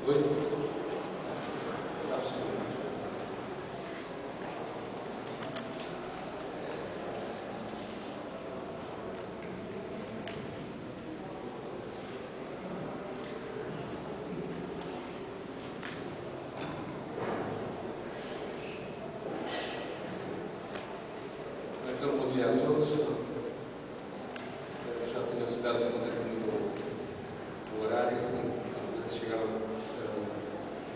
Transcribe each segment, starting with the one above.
Então, bom dia a todos. Já tenho citado o horário, chegaram,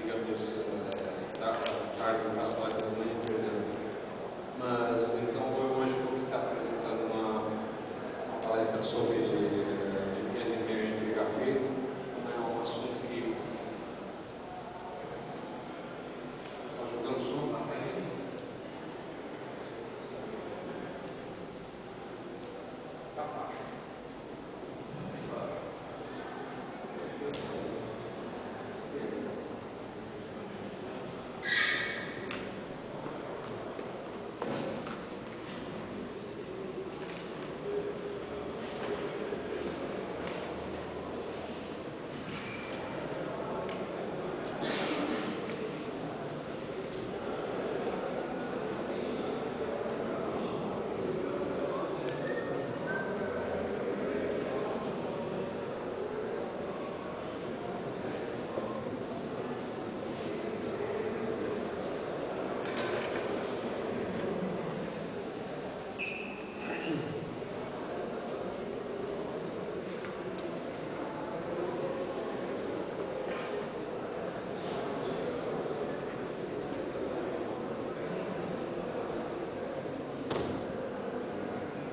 digamos, tarde, mais tarde da manhã, por exemplo. Mas, então, hoje vou estar apresentando uma palestra sobre engenharia de PHP. É um assunto que nós jogamos som também.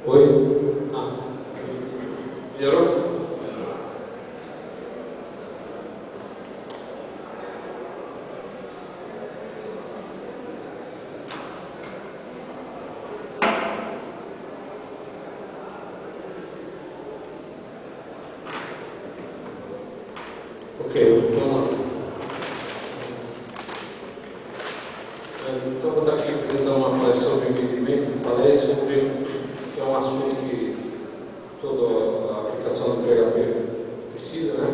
Oi? Melhorou? Ok, vamos lá. Então, vou estar aqui apresentando uma palestra sobre entendimento. Falei sobre que é um assunto que toda a aplicação do PHP precisa, né?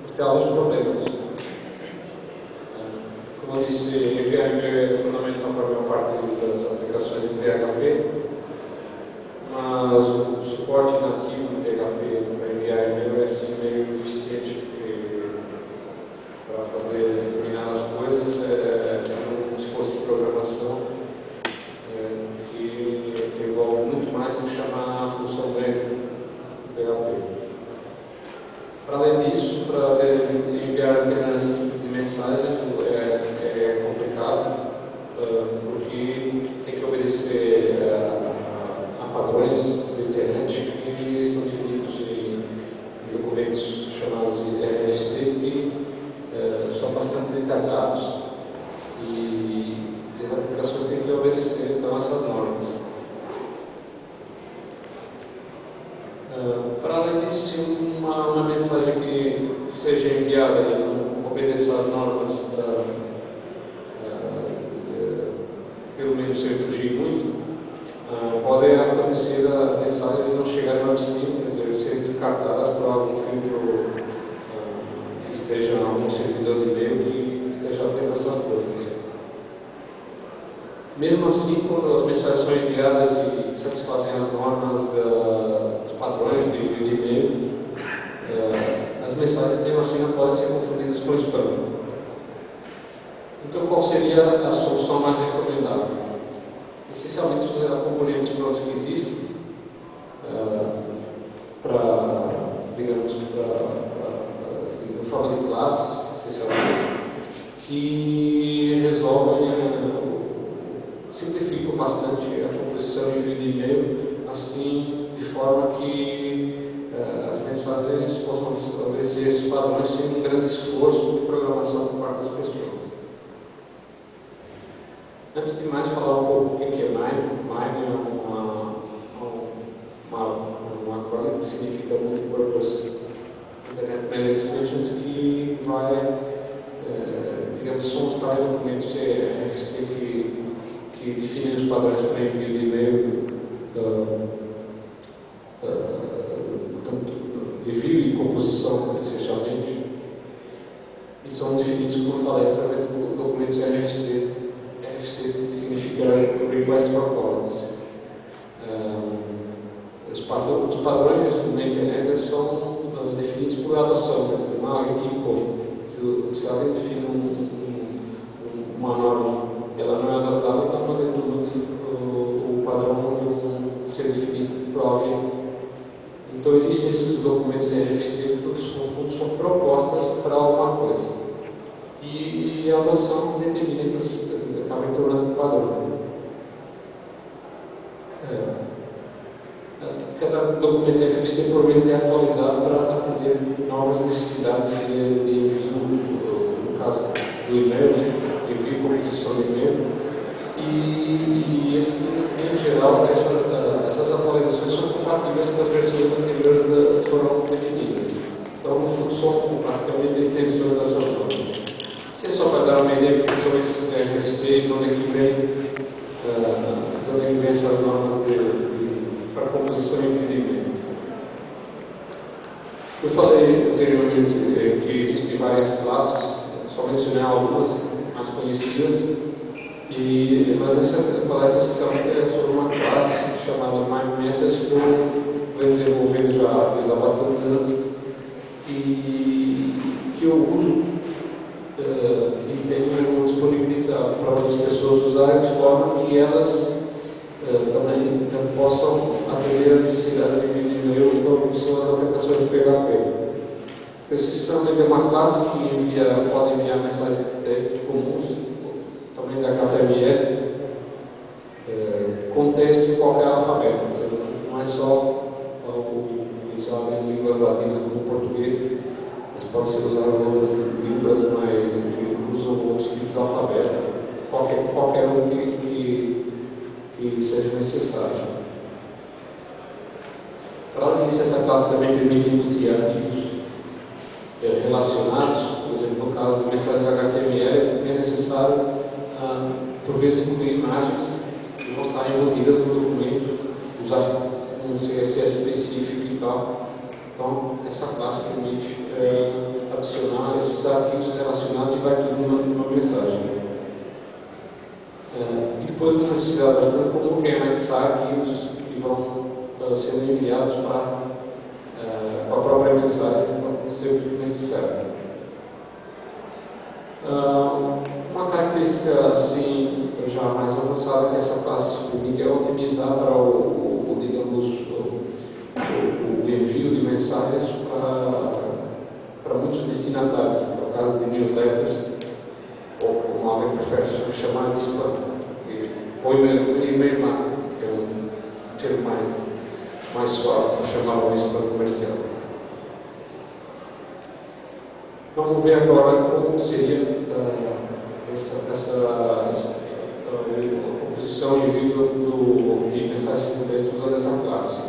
Porque tem alguns problemas. Como eu disse, EVM é fundamental para a maior parte das aplicações de PHP, mas o suporte nativo do PHP para enviar e-mail é assim meio deficiente, porque para fazer determinadas coisas é um esforço de programação que envolve muito mais do que chamar a função dentro do PHP. Para além disso, para enviar determinados de mensagens é complicado, porque tem que obedecer a padrões da internet que estão definidos em documentos chamados de RFC, que são bastante detalhados e as aplicações têm que obedecer então essas normas. Para além disso, se uma mensagem que seja enviada e não obedeça às normas, pelo menos sem fugir muito, pode acontecer a mensagem não chegar no destino, quer dizer, ser descartada por algum filtro que esteja em algum servidor de e-mail que esteja atento a essas coisas. Mesmo assim, quando as mensagens são enviadas e satisfazem as normas dos padrões de envio de e-mail, as mensagens mesmo assim podem ser confundidas com spam. Então, qual seria a solução mais recomendável? Essencialmente, usar componentes prontos que existem digamos, em forma de classes, essencialmente, que resolvem, simplificam bastante a composição e envio de e-mail, assim, de forma que as mensagens possam obedecer esses padrões sem um grande esforço de programação por parte das pessoas. Antes de mais falar um pouco o que é MIME. MIME é um acrônimo que significa Multipurpose Internet Mail Extensions, que vai, digamos, soltar documentos RFC que definem os padrões para envio de e-mail, tanto envio e composição, essencialmente. E são definidos, como eu falei, através do documento RFC. RFC significa Request for Comments. Os padrões na internet são definidos por adoção, uma e se alguém define uma norma, ela não é adotada, então não dentro o padrão não ser definido por alguém. Então existem esses documentos RFC que são propostas para alguma coisa. E a adoção determina que acaba tornando padrão. Cada documento RFC por vezes é atualizado para atender novas necessidades de envio, no caso do e-mail, né? Envio e composição de e-mail. E em geral, essas atualizações são compatíveis com as versões anteriores que foram definidas. Então, são praticamente extensões das normas. Você só vai dar uma ideia de que são esses RFC, de onde é que vem essas normas para composição e envio. Eu falei anteriormente que existem várias classes, só mencionei algumas mais conhecidas, mas essa palestra especialmente é sobre uma classe chamada Mind Message que eu venho desenvolvendo já há bastante anos e que eu uso e tenho disponibilizado para as pessoas usarem de forma que elas também possam atender a necessidade de e-mail que são as aplicações de PHP. Especificamente é uma classe que pode enviar mensagens de texto comuns, também da HTML, com texto em qualquer alfabeto. Não é só usado em línguas latinas como o português, mas pode ser usado em outras línguas, mas usam outros tipos de alfabeto. Qualquer um que seja necessário. Para além disso, essa classe também permite discutir arquivos relacionados, por exemplo, no caso de mensagens HTML, é necessário, por vezes, incluir imagens que vão estar embutidas no documento, usar um CSS específico e tal. Então, essa classe permite adicionar esses arquivos relacionados e vai tudo numa mensagem. Depois da necessidade bastante como anexar arquivos que vão sendo enviados para a própria mensagem, sempre que necessário. Uma característica assim, já mais avançada que essa classe permite é otimizar para o envio de mensagens para muitos destinatários, no caso de newsletters, ou como alguém prefere chamar de spam. Ou e-mail marketing, que é um termo mais suave para chamar o spam comercial. Vamos ver agora como seria essa composição e envio de mensagens de texto usando essa classe.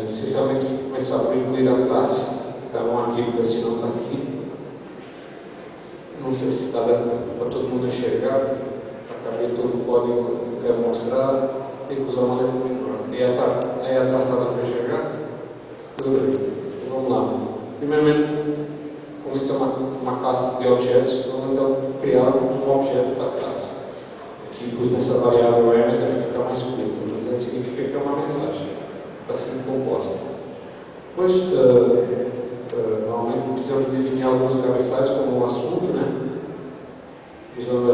Essencialmente, começar por incluir a classe, está um arquivo que esse não está aqui. Não sei se está dando para todo mundo enxergar. Acabei todo o código que eu quero mostrar, tem que usar uma letra menor. Aí atrás está dando para enxergar? Tudo bem. Então vamos lá. Primeiramente, como isso é uma classe de objetos, vamos então criar um objeto da classe. Que inclui essa variável R deve ficar mais curta, mas isso significa que é uma mensagem está sendo composta. Depois, normalmente precisamos definir alguns cabeçalhos como o assunto, né? Usando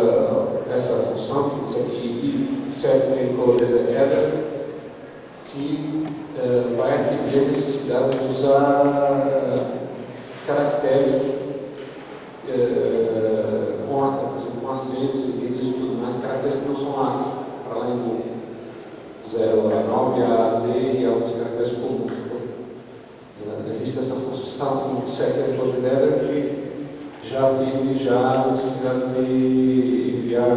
essa função, que isso aqui set encoded header, que vai atender a necessidade de usar caracteres com acentos seguidos e tudo mais, caracteres que não são ASCII, para além do 0 a 9, a Z e alguns caracteres comuns. Existe essa função set encoded header que já tive a necessidade de enviar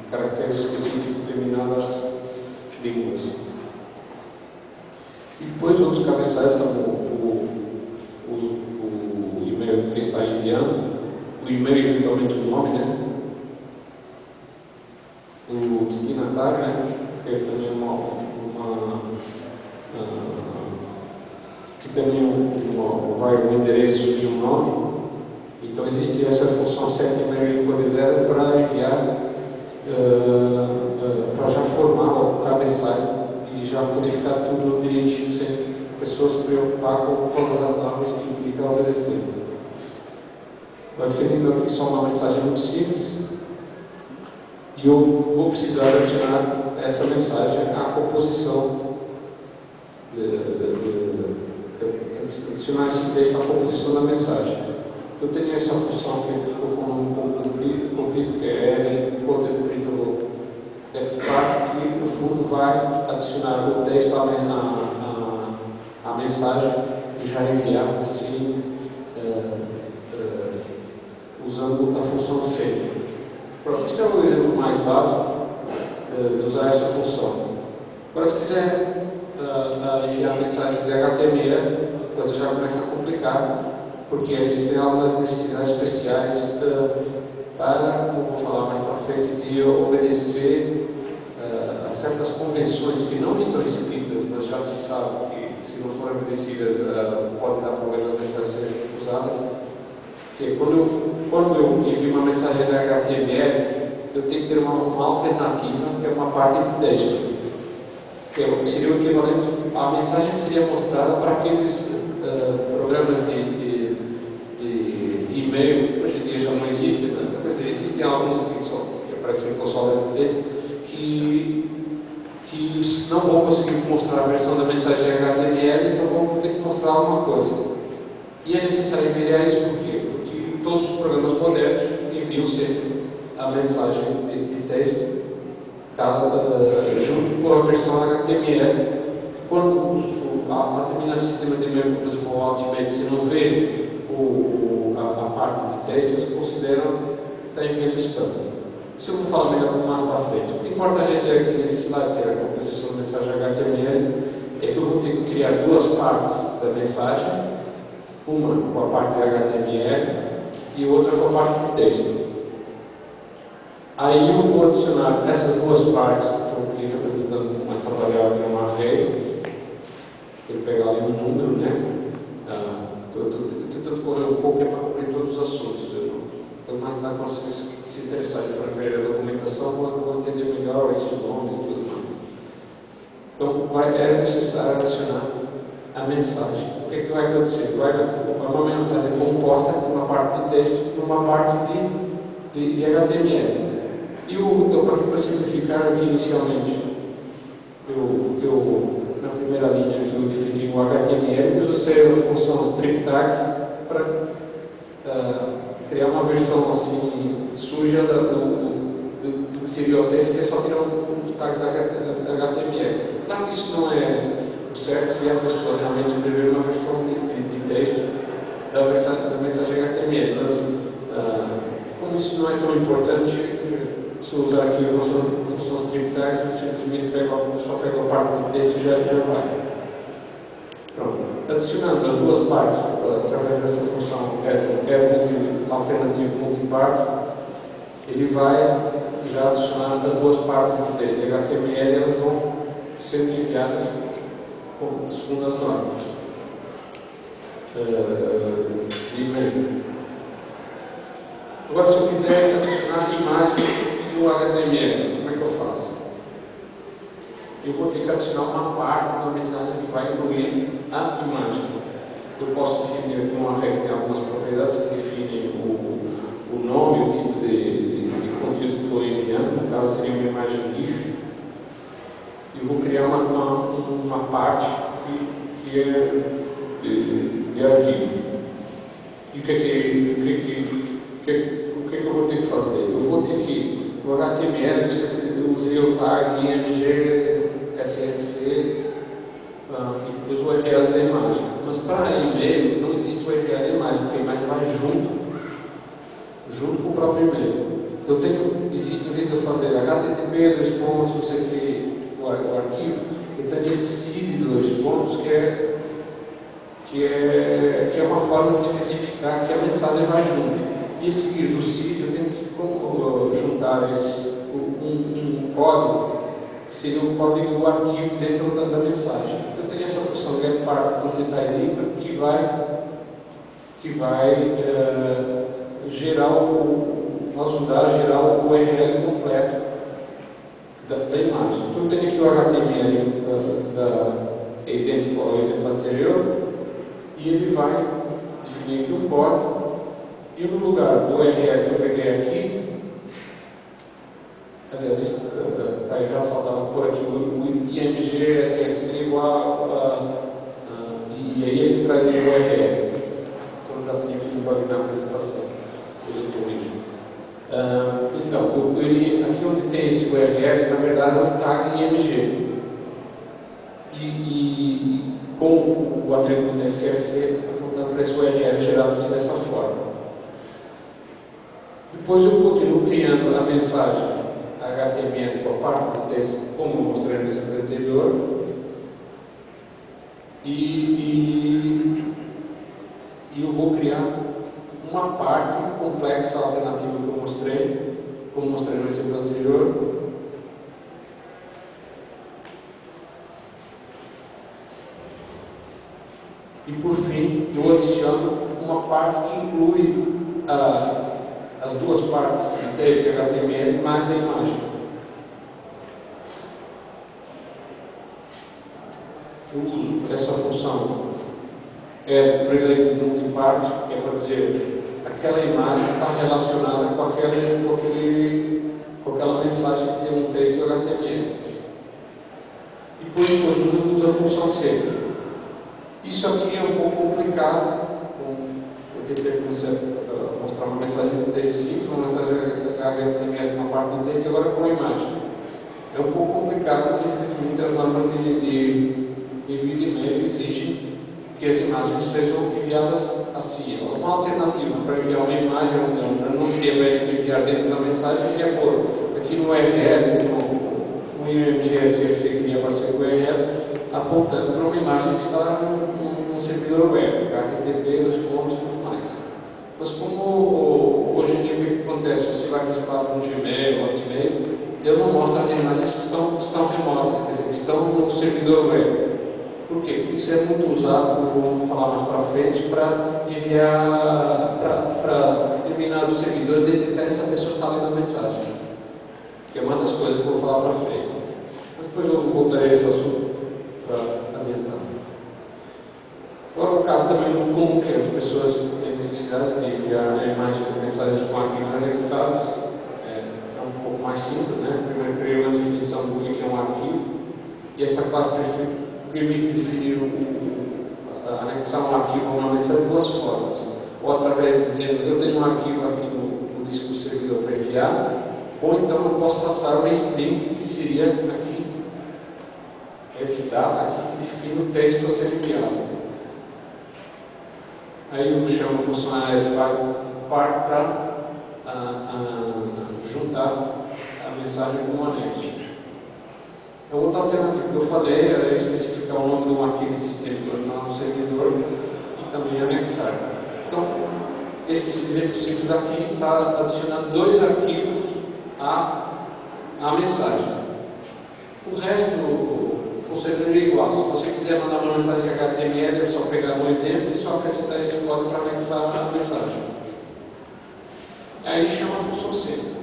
caracteres específicos de determinadas línguas. E depois outros cabeçalhos, como o e-mail que está enviando, o e-mail eventualmente o nome, né? O destinatário, né? Que é também que também vai o endereço e um nome. Então existe essa função 7,5 para enviar, para já formar a mensagem e já poder ficar tudo direitinho, sem pessoas se preocupar com todas as normas que implica obedecer. Vai definindo aqui só uma mensagem muito simples. E eu vou precisar adicionar essa mensagem à composição, adicionar esse texto à composição da mensagem. Eu tenho essa função que ficou com um conflito que é R, expart, que no fundo vai adicionar o texto à mensagem e já enviar assim, usando a função shape. Isso é o exemplo mais básico de usar essa função. Agora, se quiser enviar mensagens de HTML, a coisa já começa a complicar, porque eles têm algumas necessidades especiais para, como vou falar mais para frente, de obedecer a certas convenções que não estão escritas, mas já se sabe que, se não forem obedecidas, pode dar problemas de serem usadas. Porque quando eu envio uma mensagem de HTML, eu tenho que ter uma alternativa, que é uma parte de texto. Que seria o equivalente, a mensagem seria mostrada para aqueles programas de e-mail, hoje em dia já não existe, né? Quer dizer, existem alguns que aparecem no console que não vão conseguir mostrar a versão da mensagem de HTML, então vão ter que mostrar alguma coisa. E é necessário enviar isso por quê? Porque todos os programas modernos enviam sempre a mensagem de texto junto com a versão HTML. Quando a determinado sistema de e-mail, por exemplo, o Ultimate, se não vê a parte de texto, eles consideram que está enviando spam. Isso eu vou falar melhor mais para frente. O que importa a gente ter aqui nesse slide, que é a composição da mensagem HTML, é que eu vou ter que criar duas partes da mensagem, uma com a parte de HTML e outra com a parte de texto. Aí eu vou adicionar essas duas partes, que eu aqui representando essa variável em um array, ele pegar ali um número, né? Estou tentando correr um pouco para cobrir todos os assuntos. Então, mais tarde, quando vocês se interessarem para ver a documentação, vão entender melhor esses nomes e tudo mais. Então, é necessário adicionar a mensagem. O que vai acontecer? Vai uma mensagem composta com uma parte de texto e uma parte de HTML. Então, para simplificar aqui inicialmente, na primeira linha eu defini o HTML e usei a função strip tags para criar uma versão assim suja do que seria o texto, que é só criar um tag da HTML. Claro que isso não é o certo se a pessoa realmente escrever uma versão de texto da mensagem HTML, mas como isso não é tão importante, se eu usar aqui a função strip tags, simplesmente só pego a parte de texto e já vai. Pronto. Adicionando as duas partes através dessa função alternativo multipart, ele vai já adicionar as duas partes do texto HTML, elas vão ser enviadas segundo as normas de e-mail. Agora, se eu quiser adicionar imagens no HTML, como é que eu faço? Eu vou ter que adicionar uma parte da mensagem que vai incluir a imagem. Eu posso definir um array que tem algumas propriedades que definem o nome, o tipo de conteúdo que estou enviando, no caso seria uma imagem GIF. E vou criar uma parte que é de arquivo. E o que eu vou ter que fazer? Eu vou ter que, no HTML, eu usei o tag img, src, e depois o URL da imagem. Mas para e-mail não existe o URL da imagem, porque a imagem vai junto com o próprio e-mail. Existe, em vez de eu fazer http, dois pontos, não sei o que, o arquivo, eu tenho esse seed, dois pontos, que é uma forma de especificar que a mensagem vai junto. E a seguir do seed, eu tenho que juntar um código seria o código do arquivo dentro da mensagem. Então tem essa função getPart com detalhe que vai ajudar a gerar o URL completo da imagem. Então tem aqui o HTML idêntico ao exemplo anterior, e ele vai definir aqui um código, e no lugar do URL que eu peguei aqui, aliás, aí já faltava por aqui o IMG igual e aí ele traria o URL. Então já tinha que validar na apresentação. Então, aqui onde tem esse URL, na verdade é um tag IMG. E com o atributo SRC apontando para esse URL gerado dessa forma. Depois eu continuo criando a mensagem HTML com a parte do texto, como eu mostrei no exemplo anterior, e eu vou criar uma parte complexa alternativa que eu mostrei, como mostrei no exemplo anterior. E por fim, eu adiciono uma parte que inclui as duas partes, o texto e HTML, mais a imagem. Eu uso essa função relate multipart, que é para dizer aquela imagem está relacionada com aquela mensagem que tem um texto e HTML. E por enquanto eu uso a função sempre. Isso aqui é um pouco complicado, porque tem que mostrar uma mensagem de texto simples, uma mensagem HTML na parte do texto e agora com a imagem. É um pouco complicado, porque muitas normas de envio de e-mail exigem que as imagens sejam enviadas assim. Uma alternativa para enviar uma imagem, para não ter enviar dentro da mensagem, é por aqui no URL, no IMG que queria aparecer com o URL, apontando para uma imagem que está no servidor web, HTTP, os pontos e tudo mais. Mas como hoje em dia o que acontece? Você vai participar no Gmail, Hotmail, eu não mostro as imagens que estão remotas, quer dizer, que estão no servidor web. Por quê? Porque isso é muito usado, vamos falar mais para frente, para enviar, para determinados servidores detectar se a pessoa está lendo a mensagem. Que é uma das coisas que eu vou falar para frente. Mas depois eu voltarei a esse assunto para adiantar. Agora, o caso também muito comum, que as pessoas têm necessidade de enviar imagens de mensagens com arquivos anexados. É um pouco mais simples, né? Primeiro criei uma definição do que é um arquivo, e essa classe permite definir anexar um arquivo a uma mensagem de duas formas. Ou através de dizendo, eu tenho um arquivo aqui no disco do servidor para enviar, ou então eu posso passar uma string, que seria aqui, esse dado aqui, que define o texto a ser enviado. Aí eu chamo a função part para juntar a mensagem com um anexo. A outra alternativa que eu falei era especificar o nome de um arquivo existente no servidor e também anexar. Então, esse exemplo simples aqui está adicionando dois arquivos à mensagem. O resto, o servidor é igual. Se você quiser mandar uma mensagem HTML, é só pegar um exemplo e só acrescentar esse código para anexar a mensagem. Aí chama a função sempre.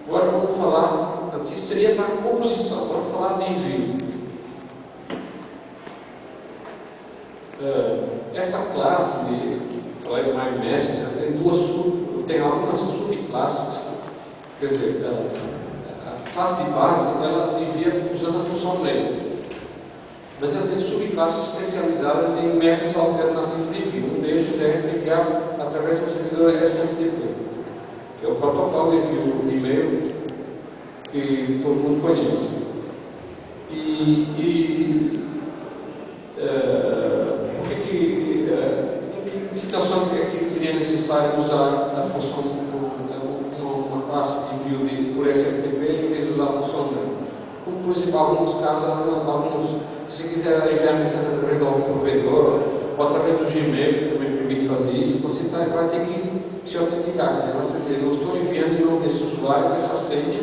Agora vamos falar, isso seria para composição, vamos falar de envio. Essa classe, falar de MyMessage, tem algumas subclasses, quer dizer, a classe de base, ela envia usando a função mail. Mas ela tem subclasses especializadas em métodos alternativos de envio. Um deles é enviar através do servidor SMTP, que é o protocolo de envio de e-mail que todo mundo conhece. Em situação que seria necessário usar a função, uma classe de envio por SMTP em vez de usar a função mail? Como, por exemplo, alguns casos, se quiser enviar mensagem através de algum provedor, ou através do Gmail, que também permite fazer isso, você vai ter que se autenticar. Quer dizer, eu estou enviando em nome desse usuário essa senha,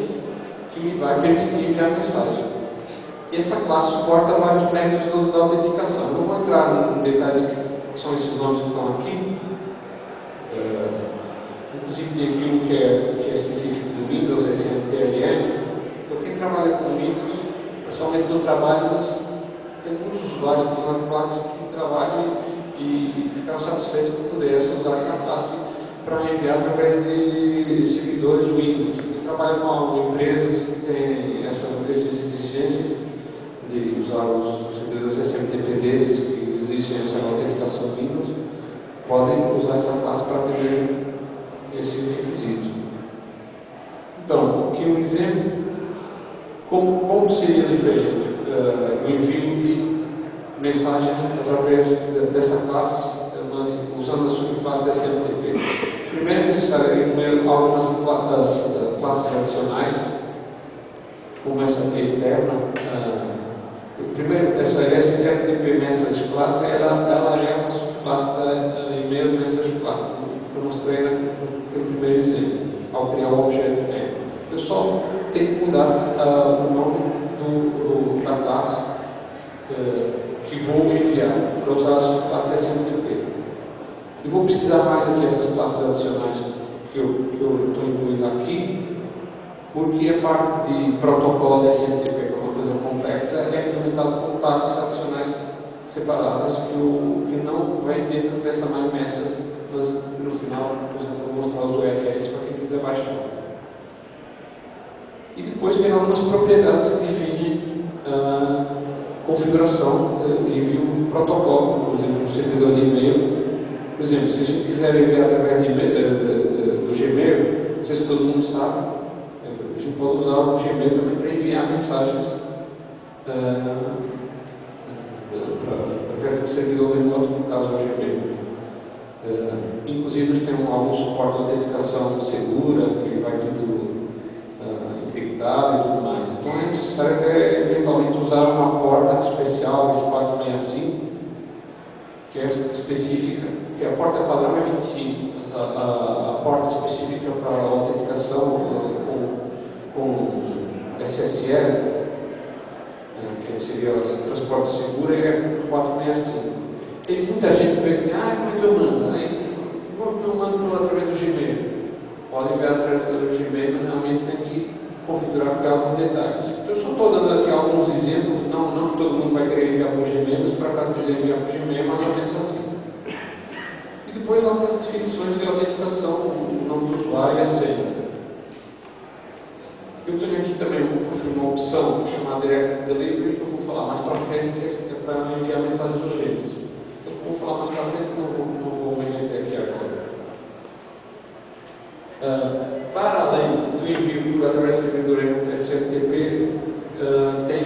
que vai permitir enviar mensagem. E essa classe suporta vários métodos da autenticação. Eu não vou entrar em detalhes que são esses nomes que estão aqui. Inclusive tem aqui um que é específico do Windows, SNTLM. Então quem trabalha com Windows, pessoalmente no trabalho, tem muitos usuários de uma classe que trabalham e ficaram satisfeitos por poder usar essa classe para enviar através de servidores Windows. Eu trabalho com empresas que têm essas exigências de usar os servidores SMTP deles, que exigem essa autenticação Windows, podem usar essa classe para atender esse requisito. Então, aqui um exemplo, como seria diferente o envio de mensagens através dessa classe, usando a subclasse da SMTP. Primeiro é necessário algumas classes adicionais, como essa aqui externa. Primeiro, essa SMTP Message Class, ela é uma subclasse da e-mail Message Class, que eu mostrei no primeiro exemplo, ao criar o objeto. Eu só tenho que mudar o nome da classe que vou enviar para usar a subclasse da SMTP. E vou precisar mais aqui dessas classes adicionais que eu estou incluindo aqui, porque a parte de protocolo da SMTP, que é uma coisa complexa, é implementado com classes adicionais separadas que não vai ter dessa mais message, mas no final eu vou mostrar os URLs para quem quiser baixar. E depois tem algumas propriedades que definem configuração de envio protocolo, por exemplo, no servidor de e-mail. Por exemplo, se a gente quiser enviar através do Gmail, não sei se todo mundo sabe, a gente pode usar o Gmail também para enviar mensagens através do servidor remoto, no caso do Gmail. Inclusive, eles têm algum suporte de autenticação segura, que vai tudo encriptado e tudo mais. Então, é necessário eventualmente usar uma porta especial, 465, que é específica, que a porta padrão é 25, mas a porta específica para a autenticação com SSL, que seria o transporte seguro, é 465. Tem muita gente que vai dizer, como é que eu mando? Eu mando através do Gmail. Pode enviar através do Gmail, mas realmente tem que configurar com alguns detalhes. Eu só estou dando aqui alguns exemplos, não que todo mundo vai querer enviar para o Gmail, mas para caso quiser enviar para o Gmail, é mais ou menos assim. E depois algumas definições de autenticação, o nome do usuário e a senha. Eu tenho aqui também uma opção chamada Direct Delivery, que eu vou falar mais para frente, que é para enviar mensagens urgentes. Eu vou falar mais para frente, não vou me meter aqui agora. Para além do envio através do servidor SMTP, tem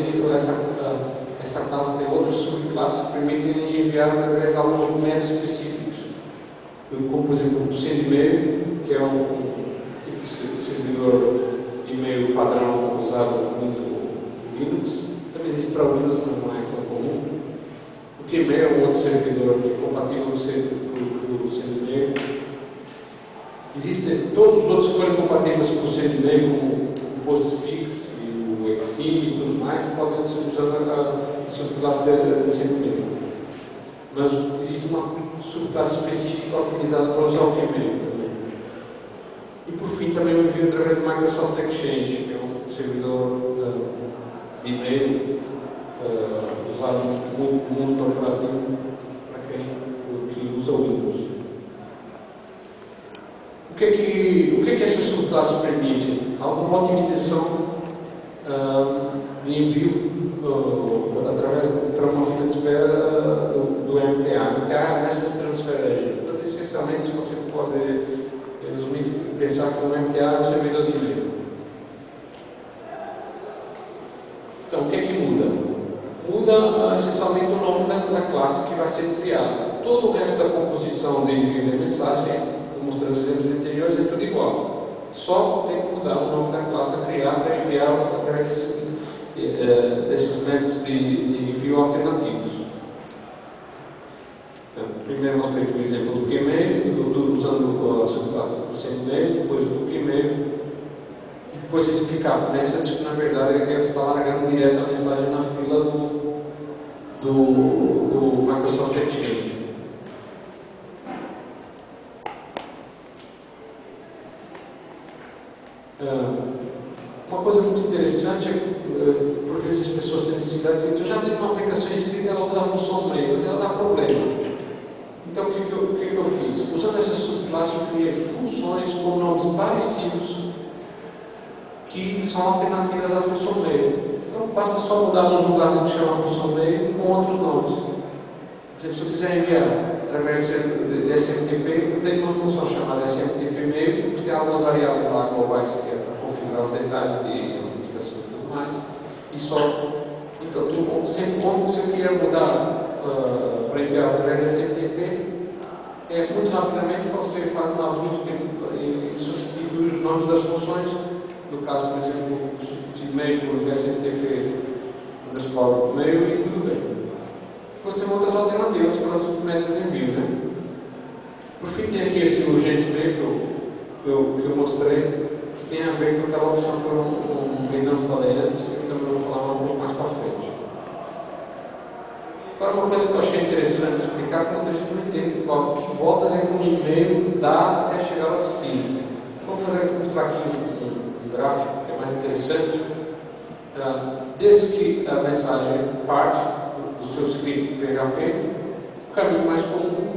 essa classe, tem outras subclasses que permitem enviar através de alguns documentos específicos, como por exemplo o SendMail, que é um servidor e-mail padrão usado no Linux. Também existe para Windows, mas não é tão comum. O Gmail é um outro servidor compatível com o SendMail. Existem todos os outros que forem compatíveis com o SendMail, como o Postfix e o Exim e tudo mais, podem ser usados na subclasse da SendMail. Mas existe uma subclasse específica utilizada para usar o Gmail também. E por fim também o envio através do Microsoft Exchange, que é um servidor de e-mail usado muito no mundo corporativo para quem usa o Windows. O que essas subclasses permitem? Alguma otimização de envio através para uma fila de espera do MTA. MTA é Message Transfer Agent. Mas essencialmente você pode resumir, pensar que o MTA é um servidor de e-mail. Então, o que muda? Muda essencialmente o nome da classe que vai ser criada. Todo o resto da composição de envio de mensagem, mostrando os exemplos anteriores, é tudo igual. Só tem que mudar o nome da classe a criar para enviar através desses métodos de envio alternativos. Então, primeiro mostrei o exemplo do Gmail, usando a subclasse do SendMail, depois do Gmail, e depois de explicar, nessa diz que na verdade ele está largando direto a mensagem na fila do Microsoft Exchange. Uma coisa muito interessante é por vezes as pessoas têm necessidade de dizer, eu já tenho uma aplicação escrita, ela usa a função mail, mas ela dá problema. Então o que eu fiz? Usando essa subclasse eu criei funções com nomes parecidos que são alternativas à função mail. Então basta só mudar um lugar que chama função mail com outros nomes. Por exemplo, se eu quiser enviar através de SMTP, eu tenho uma função chamada SMTP mail, que tem algumas variáveis lá globais que é para configurar os detalhes de autenticação e tudo mais. E só. Então, sempre como se eu quiser mudar para enviar através de SMTP, muito rapidamente você faz um ajuste e substitui os nomes das funções. No caso, por exemplo, de mail por SMTP underscore mail e tudo bem. Você tem outras alternativas para os métodos de envio, né? Por fim, tem aqui esse urgente mail que eu mostrei, que tem a ver com aquela opção que eu não falei antes, que eu também vou falar um pouco mais para frente. Agora, uma coisa que eu achei interessante explicar, quando a gente não entende que volta é que um e-mail dá até chegar ao destino. Vamos fazer aqui um gráfico que é mais interessante. Desde que a mensagem parte do seu script PHP, o caminho mais comum,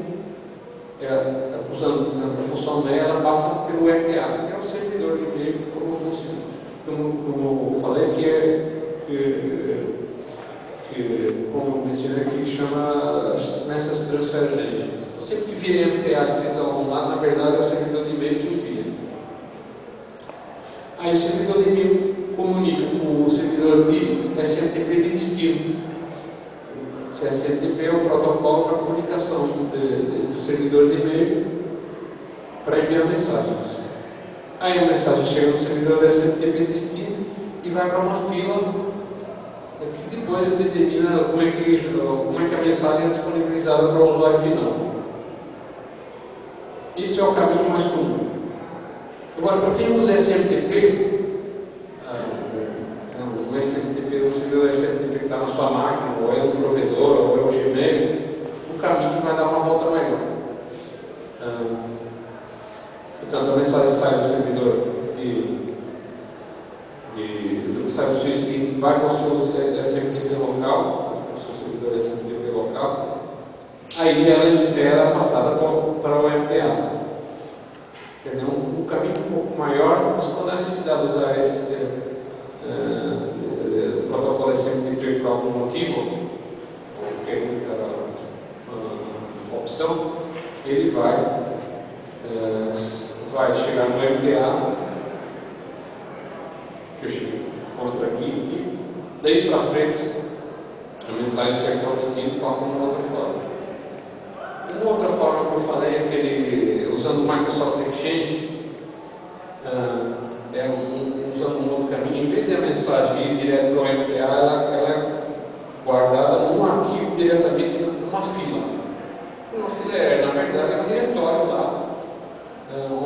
usando a função mail, ela passa pelo RPA, que é o servidor de e-mail, como eu falei, como eu mencionei aqui, chama Message Transfer Engine. Sempre que vira MTA escrito a algum lado, na verdade é o servidor de e-mail que envia. Aí o servidor de e-mail comunica com o servidor de SMTP de destino. SMTP é o protocolo para comunicação do servidor de e-mail para enviar mensagens. Aí a mensagem chega no servidor da SMTP de destino e vai para uma fila que depois determina como é que a mensagem é disponibilizada para o usuário final. Esse é o caminho mais comum. Agora, para quem usa SMTP, o SMTP, o servidor SMTP que está na sua máquina, ou é o provedor, ou é o Gmail, o caminho vai dar uma volta maior. Portanto, a mensagem sai do servidor sai do seu destino, vai para o seu SMTP local, o seu servidor SMTP local, aí ela era passada para o MTA. Quer dizer, um caminho um pouco maior, mas quando a necessidade de usar esse protocolo SMTP por algum motivo, ou porque uma opção, ele vai chegar no MTA, que eu mostro aqui, e daí para frente a mensagem chega ao destino de uma outra forma. Uma outra forma que eu falei é que ele, usando o Microsoft Exchange, usando um outro caminho, em vez de a mensagem ir direto para o MTA, ela é guardada num arquivo diretamente numa fila. Uma fila na verdade, é um diretório lá,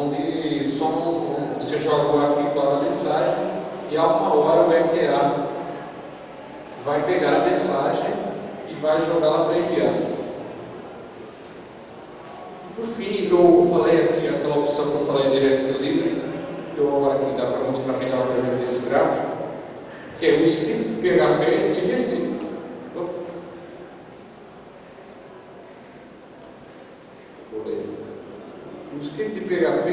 onde você joga o arquivo lá da mensagem e a uma hora o MTA vai pegar a mensagem e vai jogá-la para enviar. Por fim, eu falei aqui aquela opção que eu falei direto livre, que eu agora aqui dá para mostrar melhor através desse gráfico, que é o script PHP invertido. O script PHP,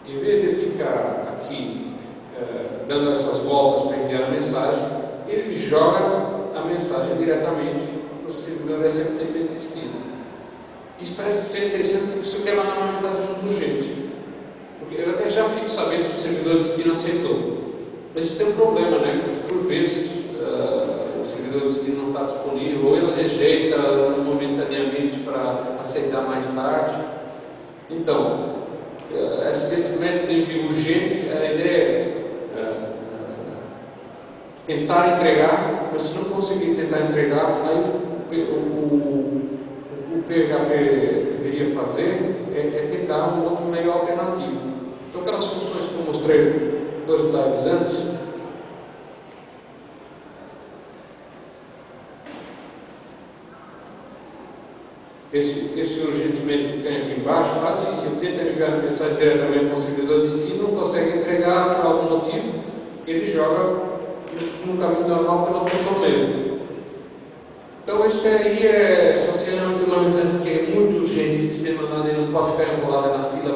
em vez de ficar aqui dando essas voltas para enviar a mensagem, ele joga a mensagem diretamente no servidor SMTP de destino. Isso parece ser interessante porque isso quer mandar uma mensagem muito urgente. Porque eu até já fico sabendo que o servidor de destino aceitou. Mas isso tem um problema, né? Porque por vezes o servidor de destino não está disponível, ou ele rejeita momentaneamente para aceitar mais tarde. Então, esse método de envio urgente, a ideia é tentar entregar, mas se não conseguir tentar entregar, aí o PHP deveria fazer é tentar um outro meio alternativo. Então, aquelas funções que eu mostrei 2 slides antes, esse urgentemente que tem aqui embaixo faz isso. Ele tenta enviar a mensagem diretamente para o servidor de destino, não consegue entregar por algum motivo, ele joga no caminho normal pela função mesmo. Então, isso aí é socialmente uma mensagem que é muito urgente de ser mandada, ele não pode ficar enrolada na fila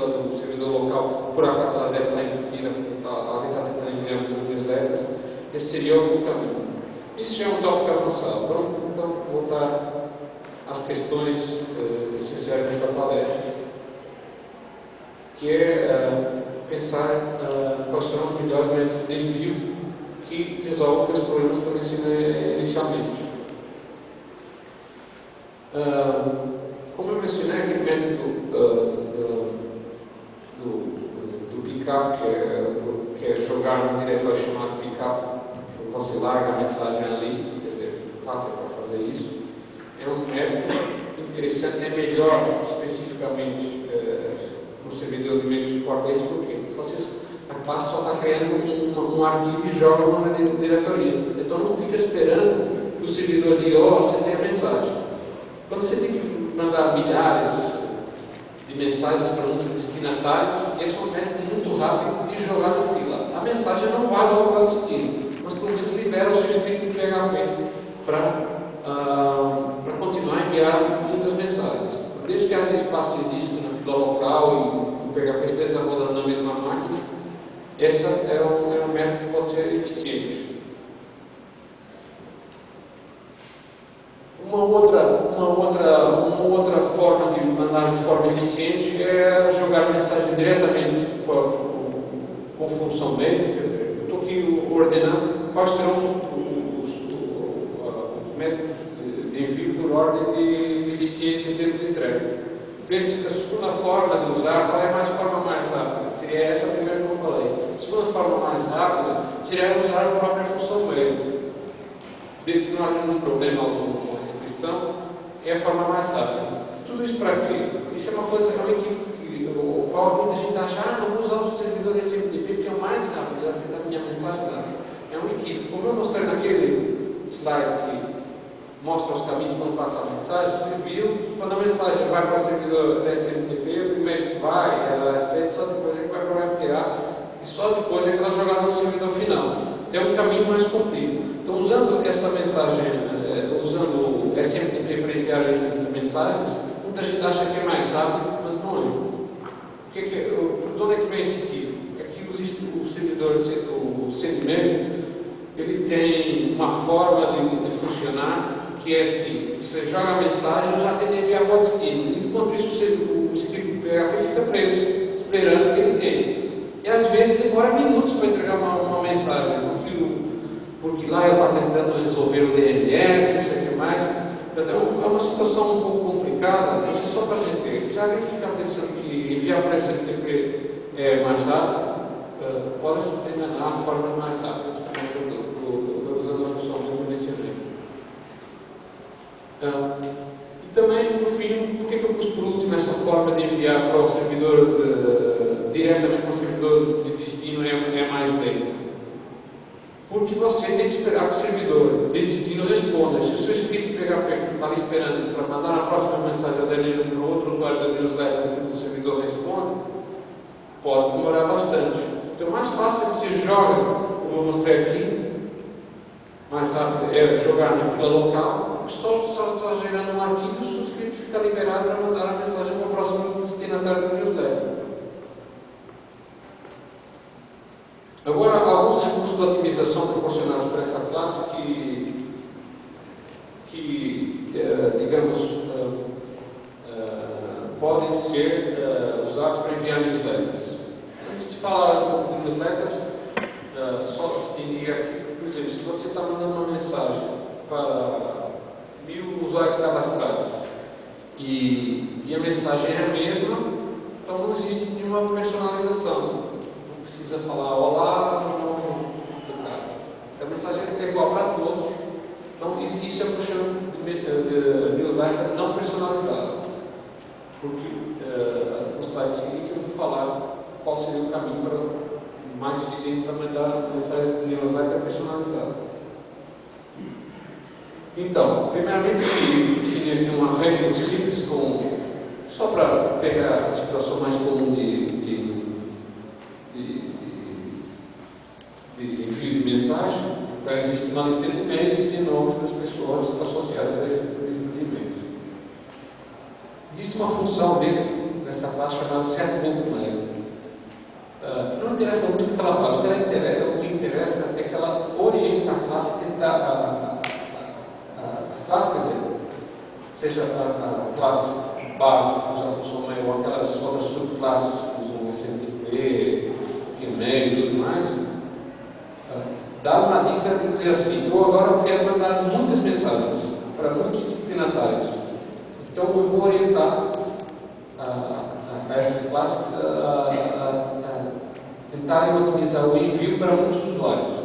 do servidor local, por acaso ela deve estar em fila, alguém está tentando enviar muitas newsletters. Esse seria o caminho. Isso já é um tópico avançado. Vamos então voltar às questões essenciais desta palestra, que é pensar quais serão os melhores métodos de envio que resolvem os problemas que eu mencionei inicialmente. Como eu mencionei, aquele método do pickup, que é jogar no diretório chamado pickup, você larga a mensagem ali, quer dizer, fácil para fazer isso. É um método interessante, é melhor especificamente no servidor de meio de suporte, porque a classe só está criando um arquivo e joga uma diretoria. Então não fica esperando que o servidor diga, você tem a mensagem. Quando você tem que mandar milhares de mensagens para um destinatário, esse é um método muito rápido de jogar no fila. A mensagem não vai logo para o destino, mas pelo menos libera o seu script de PHP para continuar a enviar muitas mensagens. Desde que haja espaço de disco na fila local e o PHP esteja rodando na mesma máquina, esse é um método que pode ser eficiente. Uma outra forma de mandar de forma eficiente é jogar mensagem diretamente com função mail. Eu estou aqui ordenando quais serão os métodos de envio por ordem de eficiência em termos de entrega. Veja, a segunda forma de usar, qual é a forma mais rápida? Seria essa primeira que eu falei. A segunda forma mais rápida seria usar a própria função mail. Desde que não haja nenhum problema ou restrição, é a forma mais rápida. Tudo isso para quê? Isso é uma coisa realmente que o qual muita gente acha, não vou usar o servidor SMTP porque é o mais rápido, já fiz a minha mensagem. É um equívoco. Como eu mostrei naquele slide que mostra os caminhos para passar a mensagem, você viu, quando a mensagem vai para o servidor SMTP, o primeiro que vai, ela é feita, só depois é que vai para o FTA, e só depois é que ela é jogada no servidor final. É um caminho mais comprido. Então, usando essa mensagem, usando o SMTP para enviar mensagens, muita gente acha que é mais rápido, mas não é. De onde é que vem esse equívoco? É que existe o servidor, o CDMail, ele tem uma forma de funcionar que é assim: você joga a mensagem e já tem que enviar para o destino. Enquanto isso, o script PHP fica preso, esperando que ele tenha. E às vezes demora minutos para entregar uma mensagem, porque lá ele está tentando resolver o DNS, não sei o que mais. Então é uma situação um pouco complicada, isso é só para a gente ver. Se alguém ficar pensando que enviar para SMTP é mais rápido, pode se enganar de forma mais rápida, usando a função que eu mencionei. E também, por fim, por que eu pus por último essa forma de enviar para o servidor diretamente para o servidor de destino é mais lento? Porque você tem que esperar que o servidor de destino responda. Se o seu script PHP está ali esperando para mandar a próxima mensagem da para o outro usuário da newsletter que o servidor responde, pode demorar bastante. Então, mais fácil que você joga, como eu mostrei aqui, mais rápido é jogar na fila local, só gerando um arquivo, o script fica liberado para mandar a mensagem para o próximo destinatário do newsletter. Agora, alguns recursos de otimização proporcionados por essa classe digamos, podem ser usados para enviar newsletters. Antes de falar de newsletters, só distinguir aqui, por exemplo, se você está mandando uma mensagem para 1000 usuários cadastrados e a mensagem é a mesma, então não existe nenhuma personalização. Precisa falar olá, a mensagem é igual para todos. Então, isso é o que eu chamo de newsletter não personalizado. Porque no slide seguinte eu vou falar qual seria o caminho mais eficiente para mandar mensagens de newsletter personalizadas. Então, primeiramente eu defini aqui uma regra simples só para pegar a situação mais comum de envio de mensagem. Então, existe uma lista de e-mails e existem nomes das pessoas associadas a esse lista de e-mails. Existe uma função dentro dessa classe chamada setBookMail. Não interessa muito o que ela faz, o que interessa é que ela orienta a classe a tentar classe, quer dizer, seja a classe base que usa a função mail ou aquelas outras subclasses que usam o SMP, e-mail e tudo mais, dá uma dica de dizer assim: eu agora quero mandar muitas mensagens para muitos destinatários, então eu vou orientar a essas classes a tentarem otimizar o envio para muitos usuários.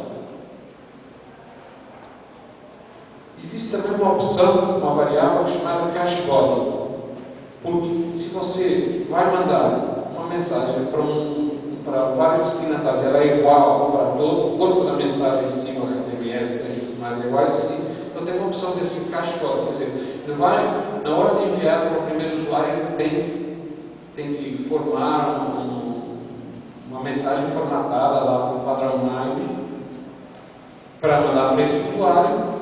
Existe também uma opção, uma variável chamada cashbody, porque se você vai mandar uma mensagem para vários destinatários, ela é igual para todo o corpo da mensagem em cima, HTML, texto, mais iguais assim, então tem uma opção desse cashbody, quer dizer, na hora de enviar para o primeiro usuário, tem que formar uma mensagem formatada lá com o padrão MAID para mandar para esse usuário.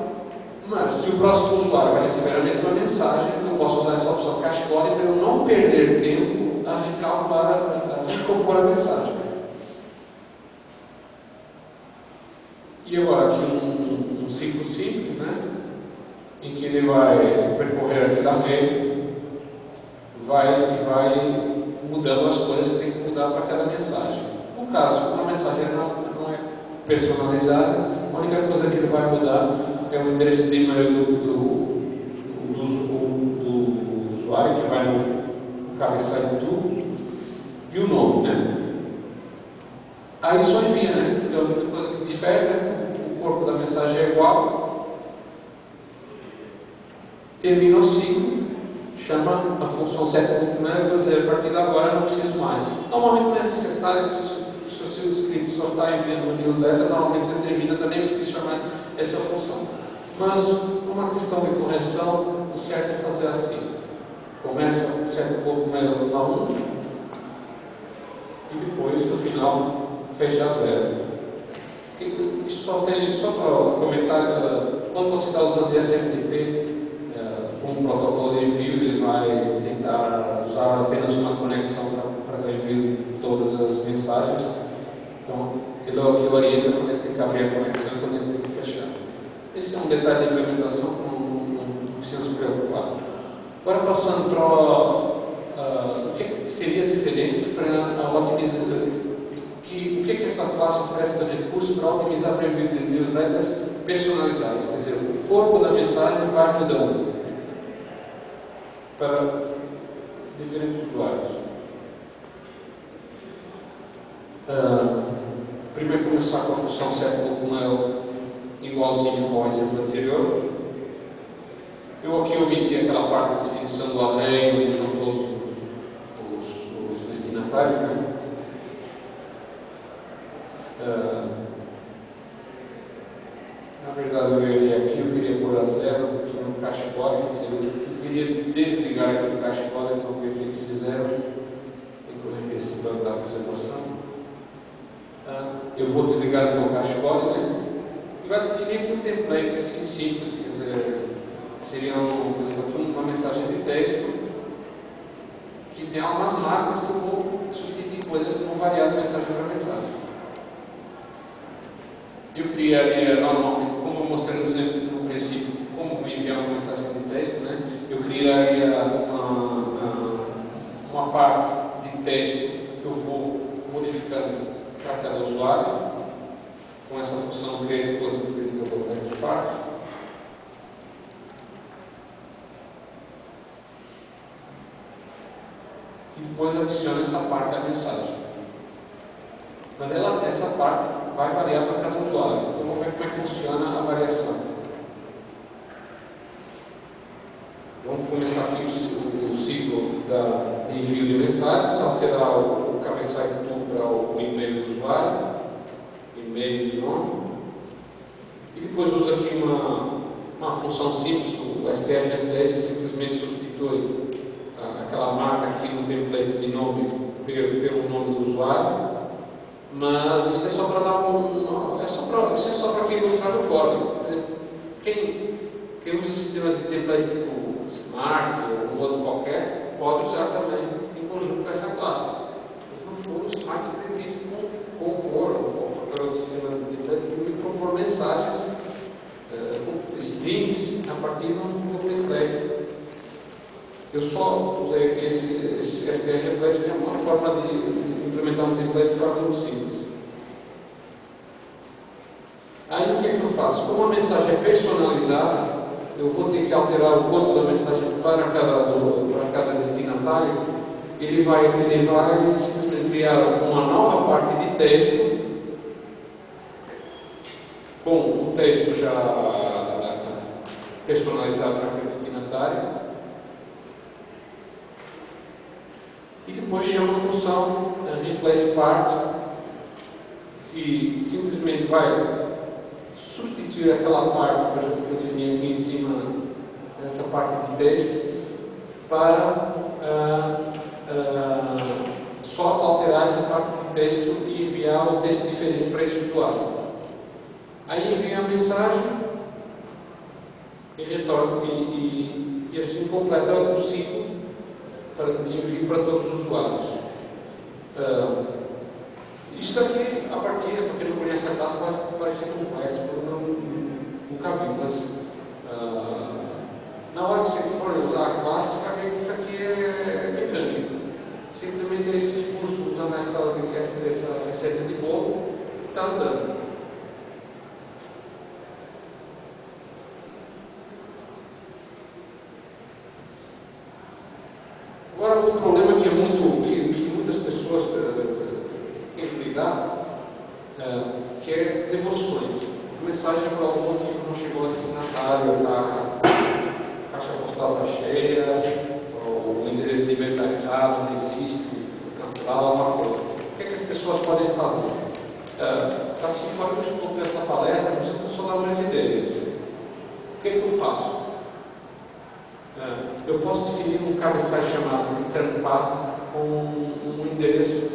Mas, se o próximo usuário vai receber a mesma mensagem, eu posso usar essa opção cashbody para eu não perder tempo a recalcular, a recompor a mensagem. E agora aqui um ciclo simples, né? Em que ele vai percorrer aqui da rede, vai mudando as coisas que tem que mudar para cada mensagem. No caso, quando a mensagem não é personalizada, a única coisa que ele vai mudar é o endereço de e-mail do usuário, que vai no cabeçalho de tudo, e o nome, né? Aí só envia, né? Então, a única coisa que difere, né? O corpo da mensagem é igual, termina o ciclo, chama a função setBookMail e dizer: a partir de agora não preciso mais. Normalmente não é necessário, se o seu script só está enviando um newsletter, normalmente você termina, também não precisa chamar essa função. Mas, uma questão de correção, o certo é fazer assim: começa o setBookMail na 1 e depois, no final, fecha a 0. Isso só para comentar, quando você está usando SMTP como protocolo de envio, ele vai tentar usar apenas uma conexão para dar envio de todas as mensagens. Então, ele orienta quando ele tem que abrir a conexão e quando ele tem que fechar. Esse é um detalhe de implementação que não precisa se preocupar. Agora, passando para o que seria diferente para otimizar, o que essa classe oferece de recursos para otimizar o envio de newsletters personalizados, quer dizer, o corpo da mensagem vai mudando para diferentes usuários. Primeiro começar com a função setBookMail igualzinho ao exemplo anterior. Eu aqui omiti aquela parte de definição do array, onde estão todos os destinatários, né? Na verdade, eu iria aqui, eu queria pôr a 0, porque no cashbody, eu queria desligar aqui o cashbody, então eu queria de 0, e corrigir esse banco da apresentação. Eu vou desligar o cashbody, né? E vai definir um template assim simples, quer dizer, seria uma mensagem de texto que tem algumas marcas que eu vou substituir coisas que vão variar de mensagem para mensagem. Eu criaria normalmente, como eu mostrei no princípio, como enviar uma mensagem de texto, né? Eu criaria uma parte de texto que eu vou modificando para cada usuário, com essa função create custom text part. E depois adiciona essa parte à mensagem. Mas essa parte vai variar para cada usuário. Então vamos ver como é que funciona a variação. Vamos começar aqui o ciclo de envio de mensagens, alterar o cabeçalho de tudo para o e-mail do usuário, e-mail de nome, e depois usa aqui uma função simples, o STR Replace, que simplesmente substitui aquela marca aqui no template de nome pelo nome do usuário, mas isso é só para dar isso é só para quem ilustrar o código. Quem usa sistemas de template tipo Smart ou um outro qualquer, pode usar também em conjunto com essa classe. No fundo, o Smart permite compor, ou qualquer outro sistema de template, permite compor mensagens, strings, a partir do template. Eu só usei aqui esse STR Replace, que é uma forma de implementar um template de forma muito simples. Aí o que eu faço? Como a mensagem é personalizada, eu vou ter que alterar o corpo da mensagem para cada destinatário. Ele vai simplesmente criar uma nova parte de texto, com o texto já personalizado para aquele destinatário. E depois chama a função replace part, que simplesmente vai substituir aquela parte que eu tinha aqui em cima, essa parte de texto, para só alterar essa parte de texto e enviar um texto diferente para esse usuário. Aí envia a mensagem e retorna, e assim completa o ciclo para envio para todos os usuários. Isto aqui, a partir, para quem não conhece a classe, vai parecer complexo, porque eu nunca vi, mas na hora que você for usar a classe, vai ver que isso aqui é mecânico. Simplesmente é esse discurso usando essa receita de bolo que está andando. Agora, um problema que muitas pessoas têm que lidar, que é devoluções. A mensagem para algum motivo não chegou a destinatário, a caixa postal está cheia, ou o endereço de e-mail está errado, não existe, cancelar alguma coisa. O que é que as pessoas podem fazer? Assim, fora do escopo dessa palestra, eu só dar umas ideias. O que é que eu faço? Eu posso definir um cabeçalho chamado return path com um endereço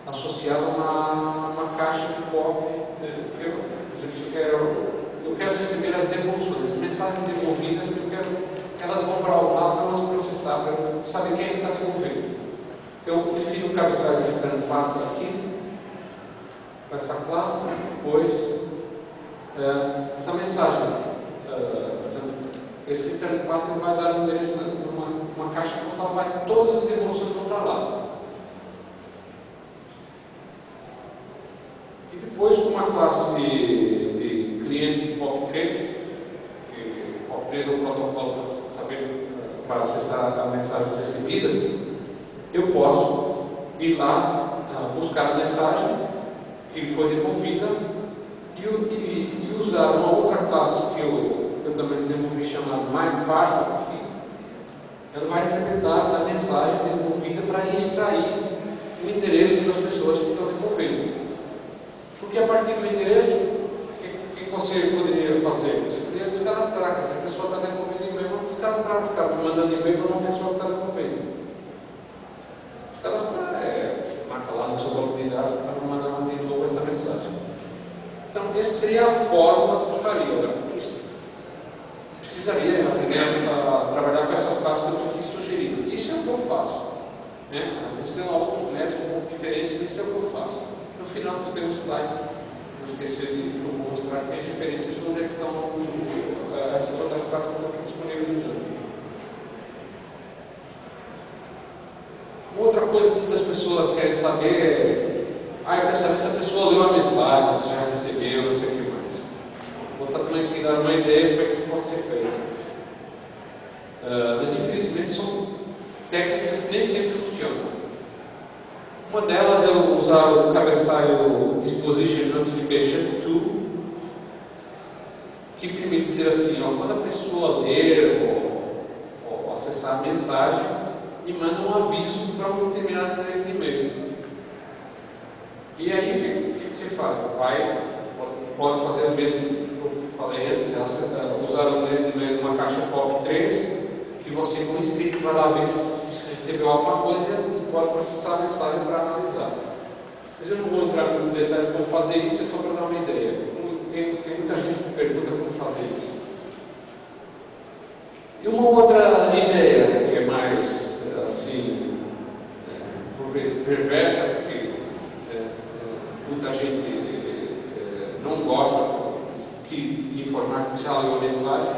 associado a uma caixa de copy. Eu quero receber as devoluções, as mensagens devolvidas, eu quero que elas vão para o lado para nós processar, para eu saber quem está devolvendo. Eu defino o cabeçalho de return path aqui, com essa classe, depois essa mensagem. Esse return path vai dar um endereço numa caixa postal, vai todas as devoluções vão para lá. E depois, com uma classe de cliente POP3, que POP3 é o protocolo para acessar as mensagens recebidas, eu posso ir lá, buscar a mensagem que foi devolvida e usar uma outra classe que eu também desenvolvi chamada MyParser. Ela vai interpretar a mensagem devolvida para extrair o endereço das pessoas que estão devolvendo. Porque a partir do endereço, o que você poderia fazer? Você poderia descadastrar. Se a pessoa está devolvendo e-mail, vamos descadastrar. Ficar mandando e-mail para uma pessoa que está devolvendo. Descadastrar marca lá no seu banco de dados para mandar de novo essa mensagem. Então, essa seria a forma que eu faria. Precisaria aprender a trabalhar com essas classes que eu estou aqui sugerindo. Isso é o que eu faço. Existem alguns métodos um pouco diferentes, isso é o que eu faço. No final, eu tenho um slide, não esqueci de mostrar que tem referências de onde é que estão essas outras classes que eu estou aqui disponibilizando. Outra coisa que muitas pessoas querem saber é: eu quero saber se a pessoa leu a mensagem, se já recebeu, não sei o que mais. Vou também aqui dar uma ideia de como é que isso pode ser feito. Mas infelizmente são técnicas que nem sempre funcionam. Uma delas é usar o cabeçalho Disposition Notification To, que permite dizer assim: quando a pessoa ler ou acessar a mensagem, me manda um aviso para um determinado endereço de e-mail. E aí, o que você faz? Pode fazer o mesmo que eu falei antes, usar o e-mail numa caixa POP3, que você, com inscrito, vai lá ver se recebeu alguma coisa e pode processar a mensagem para analisar. Mas eu não vou entrar no detalhe de como fazer isso, é só para dar uma ideia. Tem muita gente que pergunta como fazer isso. E uma outra ideia que é mais, assim, por vezes perversa, porque muita gente não gosta de informar que já leu a mensagem.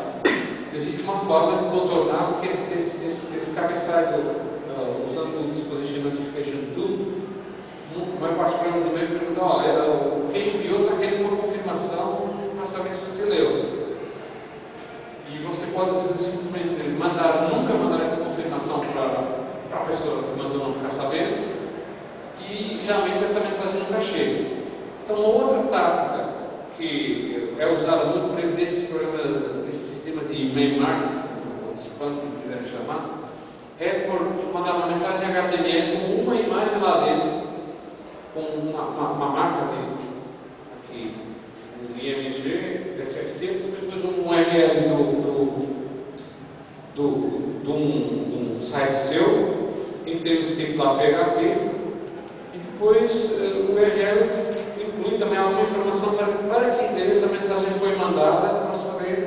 Existe uma forma de contornar, porque esse cabeçalho, usando o dispositivo Notification Tool, vai participar do e-mail e pergunta: quem enviou está querendo uma confirmação para saber se você leu. E você pode simplesmente nunca mandar essa confirmação para a pessoa que mandou não ficar sabendo, e geralmente essa mensagem nunca chega. Então, uma outra tática que é usada muito por esses programas, desse sistema de e-mail marketing, ou spam, como quiser chamar, é por mandar uma mensagem HTML com uma imagem lá dentro, com uma marca aqui, um IMG, DSFC, depois um URL de um site seu, em termos de lá PHP, e depois o URL inclui também alguma informação para que endereço a mensagem foi mandada, para saber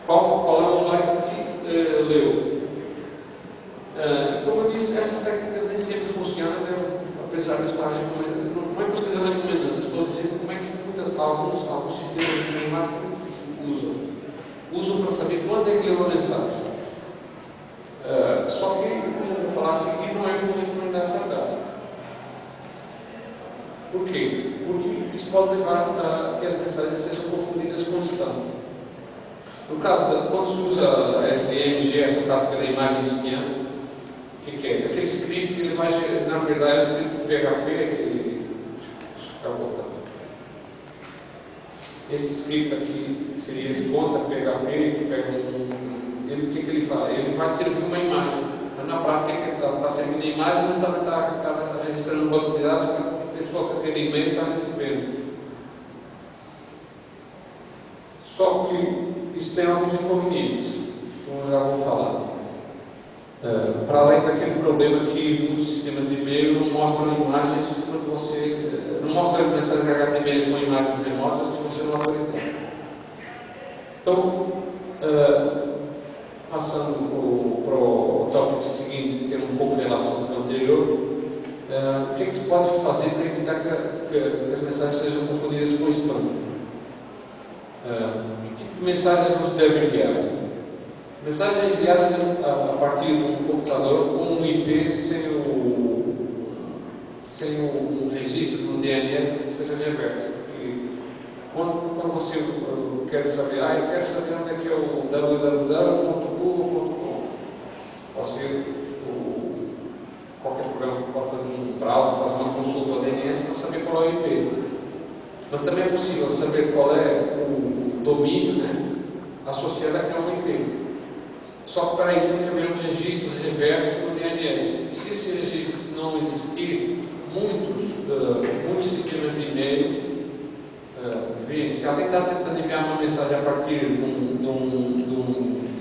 qual é o usuário que leu. Como eu disse, essas técnicas nem sempre funcionam, apesar de estar recomendando. Não é que eu esteja recomendando, estou dizendo como é que alguns sistemas de marketing usam para saber quando é que leu a mensagem. Só que, como eu vou falar a seguir, não é como recomendar essa data. Por quê? Porque isso pode levar a que as mensagens sejam confundidas com spam. No caso, quando se usa a SMG, essa tática da imagem espiã, o que é? Aquele script, ele vai, na verdade, é um script PHP que está voltando. Esse script aqui seria esse conta PHP, que pega o que ele faz? Ele vai servir uma imagem, mas na prática ele está servindo a imagem, não está registrando um banco de dados que a pessoa que aquele e-mail está recebendo. Só que isso tem alguns inconvenientes, como eu já vou falar. Para além daquele problema que muitos sistemas de e-mail não mostram imagens quando você não mostra mensagens HTML com imagens remotas se você não autorizar. Então, passando para o tópico seguinte, que tem um pouco de relação com o anterior, o que se pode fazer para evitar que as mensagens sejam confundidas com spam? Que tipo de mensagens você deve enviar? Mensagens enviadas a partir de um computador com um IP sem o registro no DNS que seja reverso. Quando você quer saber, eu quero saber onde é que é o www.google.com. Pode ser qualquer programa que pode fazer um browser, fazer uma consulta ao DNS para saber qual é o IP. Mas também é possível saber qual é o domínio, né, associado àquele IP. Só que para isso tem que haver um registro reverso no DNS. E se esse registro não existir, muitos sistemas de e-mail, se alguém está tentando enviar uma mensagem a partir de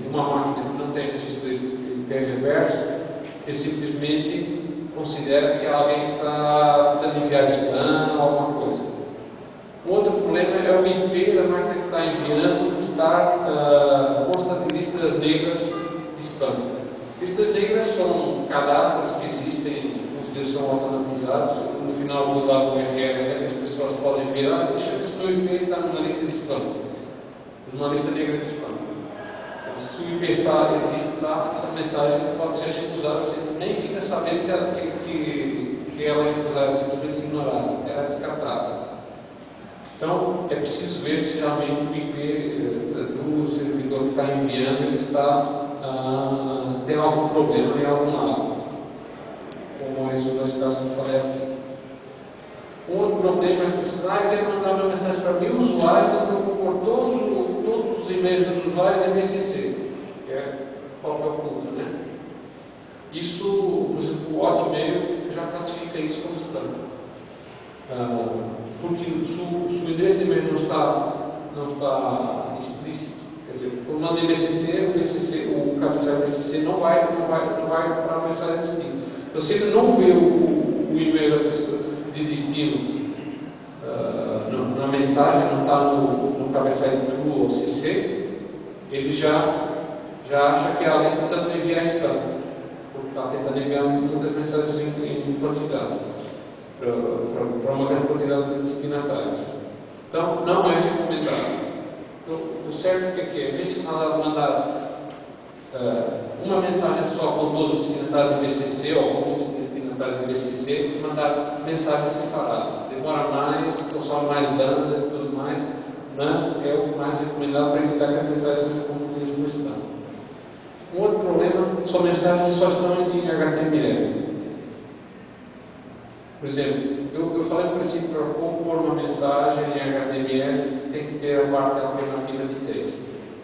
uma máquina que não tem registro IP reverso, ele simplesmente considera que alguém está tentando enviar spam ou alguma coisa. Um outro problema é o IP da máquina que está enviando estar consta de listas negras de spam. Listas negras são cadastros que existem, muitas vezes são automatizados. No final vou dar um URL que as pessoas podem ver, deixa eu ver se o meu IP está numa lista de spam, numa lista negra de spam. Então, se o IP existe lá, essa mensagem pode ser recusada, você nem fica sabendo que ela é recusada, simplesmente ignorada, ela é descartada. Então, é preciso ver se realmente o IP do servidor que está enviando ele tem algum problema em algum lado, como esses dois casos que eu falei aqui. Um outro problema é que você quer mandar uma mensagem para 1000 usuários, então eu vou pôr todos os e-mails dos usuários em BCC, que é cópia oculta, né? Isso, por exemplo, o Hotmail já classifica isso como spam. Porque se o endereço de e-mail não está explícito, quer dizer, por uma DBCC, o cabeçalho DBCC não vai para a mensagem de destino. Então, se ele não vê o e-mail de destino na mensagem, não está no cabeçalho do ou CC, ele já acha que ela está tentando enviar spam, porque está tentando enviar muitas mensagens em quantidade, para uma grande quantidade de destinatários. Então, não é recomendado. Então, o certo é que é, em vez de mandar uma mensagem só com todos os destinatários de BCC ou com todos os destinatários de BCC, mandar mensagens separadas. Demora mais, consome mais banda e tudo mais, mas é o mais recomendado para evitar que as mensagens sejam confundidas com spam. Um outro problema são mensagens que só estão em HTML. Por exemplo, eu falei para si, para compor uma mensagem em HTML, tem que ter a parte alternativa de texto.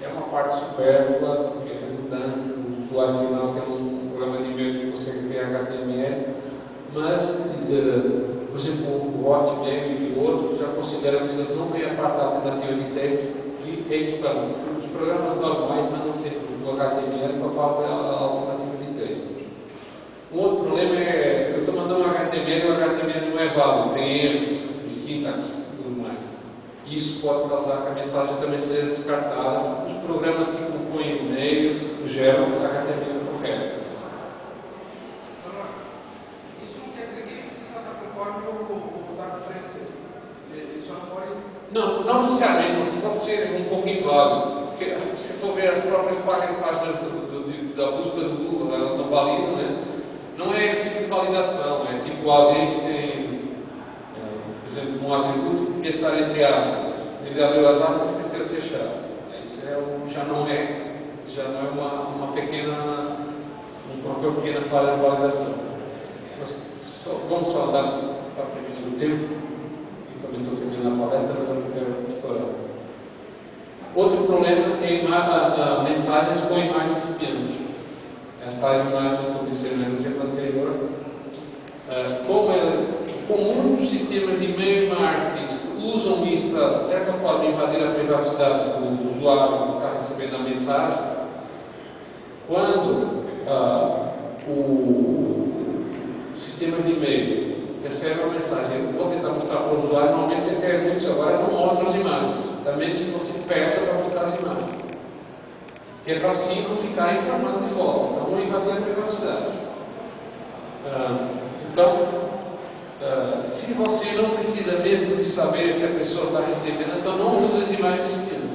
É uma parte supérflua, porque é redundante, o usuário final tem um programa de e-mail que consegue ter HTML, mas, por exemplo, o Hotmail e outros já consideram que se não tem a parte alternativa de texto, e é spam. Os programas normais mandam sempre o HTML para a parte alternativa de texto. Um outro problema é, eu estou mandando um HTML e o HTML não é válido, tem erros de sintaxe e tudo mais. Isso pode causar que a mensagem também seja descartada. Os programas que compõem e-mails geram o HTML correto. Isso não quer dizer que ele precisa estar conforme o da frente. Ele só não pode... Não necessariamente, pode ser um pouco inválido. Porque se for ver as próprias páginas da busca do Google, elas não validam, né? Não é esse tipo de validação, é tipo alguém que tem, por exemplo, um atributo que está entre aspas. Ele abriu as aspas e esqueceu de fechar. Isso já não é uma pequena falha de validação. Mas vamos só dar para frente do tempo, e também estou terminando a palestra, mas eu não quero explorar. Outro problema é mensagens com imagens espiantes. Essa imagem que eu disse no exemplo anterior, como muitos sistemas de e-mail marketing usam isso para, de certa forma, invadir a privacidade do usuário que está recebendo a mensagem, quando o sistema de e-mail recebe uma mensagem, eu vou tentar mostrar para o usuário, normalmente até muitos agora não mostram as imagens, também se você peça para mostrar as imagens. Que é para assim não ficar informando de volta. Então, não invadir a privacidade. Se você não precisa mesmo de saber se a pessoa está recebendo, então não use as imagens de cima.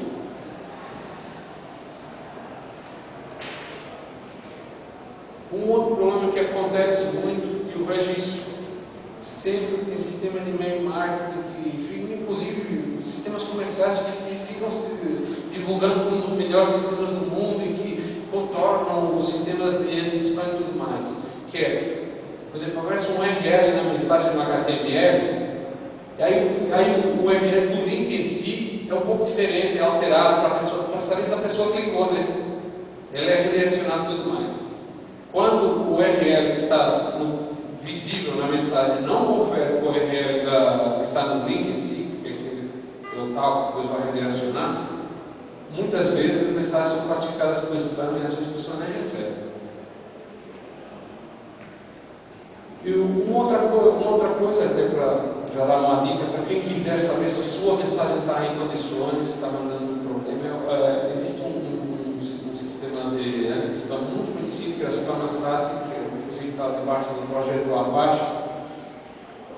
Um outro problema que acontece muito, e eu vejo isso sempre em sistemas de e-mail marketing, inclusive sistemas comerciais que ficam divulgando um dos melhores sistemas do mundo e que contornam os sistemas de spam e tudo mais. Que é, por exemplo, aparece um URL na mensagem no HTML, e aí o URL do link em si é um pouco diferente, é alterado para saber se a pessoa clicou, né? Ele é redirecionado e tudo mais. Quando o URL está visível na mensagem não confere com o URL que está no link em si, que é aquele local que depois vai redirecionar, muitas vezes as mensagens são classificadas como spam e às vezes a pessoa nem recebe. E uma outra coisa, até para já dar uma dica para quem quiser saber se sua mensagem está em condições, está mandando um problema, existe um sistema de spam muito conhecido, que é a Spam Assassin, que inclusive está debaixo do projeto do Apache.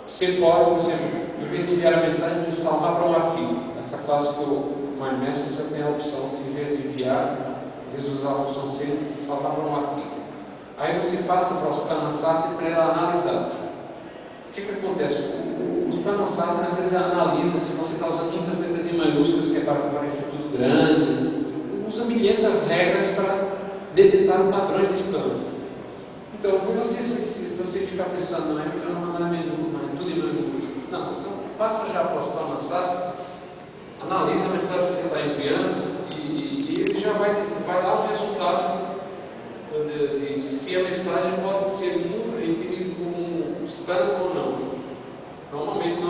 Você pode, por exemplo, em vez de enviar a mensagem, salvar para um arquivo. Essa classe que o MyMessage já tem a opção de, em vez de enviar, em vez de usar a opção C, salvar para um arquivo. Aí você passa para o Spam Assassin para ele analisar. O que acontece? O Spam Assassin às vezes analisa se você está usando muitas letras em maiúsculas, que é para parecer tudo grande. Usa milhares de regras para detectar padrões de spam. Então, se você ficar pensando, não é melhor não mandar menu, mas tudo em menu. Não, então passa já para o Spam Assassin, analisa a mensagem que você está enviando e ele já vai dar o resultado de se a mensagem pode ser entendida como spam ou não. Normalmente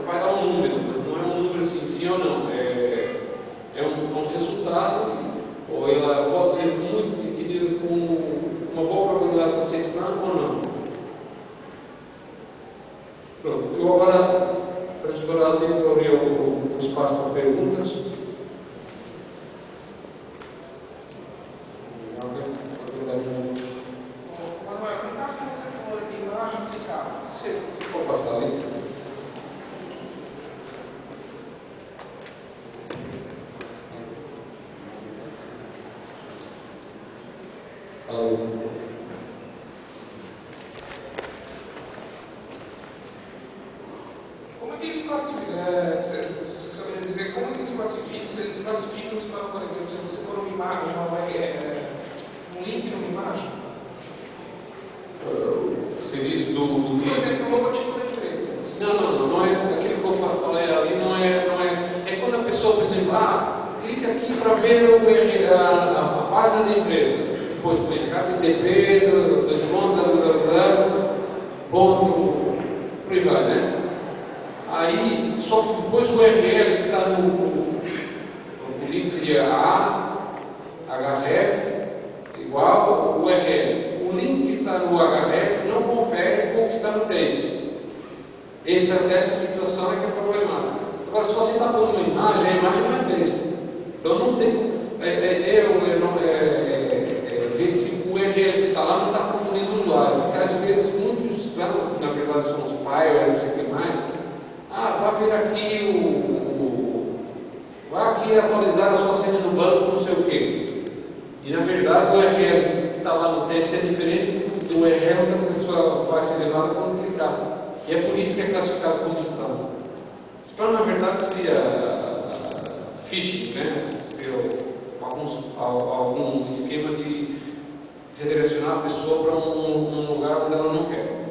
vai dar um número, mas não é um número assim, sim ou não. É um resultado, ou ela pode ser muito dividida com uma boa probabilidade de ser estranho ou não. Pronto, eu agora, para explorar o tempo, abri o espaço para perguntas. Manuel, no caso que você falou aqui, imagem aplicável, você Vou passar ali. como é que eles classificam? Você saberia dizer como é que eles classificam? Se eles classificam, por exemplo, se você for uma imagem, um link numa imagem, Serviço do por que? exemplo, o logotipo da empresa. Não é aquilo que eu falei ali, não é. É quando a pessoa, por exemplo, clica aqui para ver a página da empresa. Depois põe HTTP, ponto, por aí vai, né? Aí, só que depois o URL que está o link seria href igual o URL. O link que está no href não confere com o que está no texto. Essa situação é que é problemática. Agora, se você está pondo uma imagem, a imagem não é texto. Então não tem. Ver se o URL que está lá não está confundindo o usuário. Porque às vezes muitos, na verdade são os pais, não sei o que mais. Vai ver aqui vai aqui atualizar a sua senha no banco, não sei o quê. E na verdade o URL que está lá no texto é diferente do URL que a pessoa vai ser levada quando clicar. E é por isso que é classificado como spam. Spam, na verdade, seria phishing, né? Seria algum esquema de redirecionar a pessoa para um lugar onde ela não quer.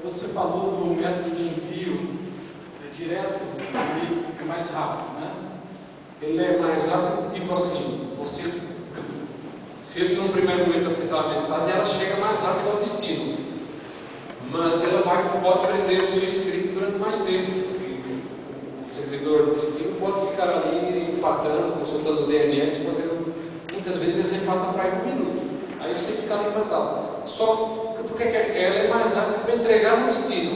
Você falou do método de envio direto, ele é mais rápido, né? Ele é mais rápido, tipo assim, se ele no primeiro momento aceitar a mensagem, ela chega mais rápido ao destino. Mas ela pode prender o seu escrito durante mais tempo. O servidor destino pode ficar ali empatando, consultando o DNS, muitas vezes ele empata para 1 minuto. Aí você fica ali empatado. Só porque ela é mais rápida para entregar no destino.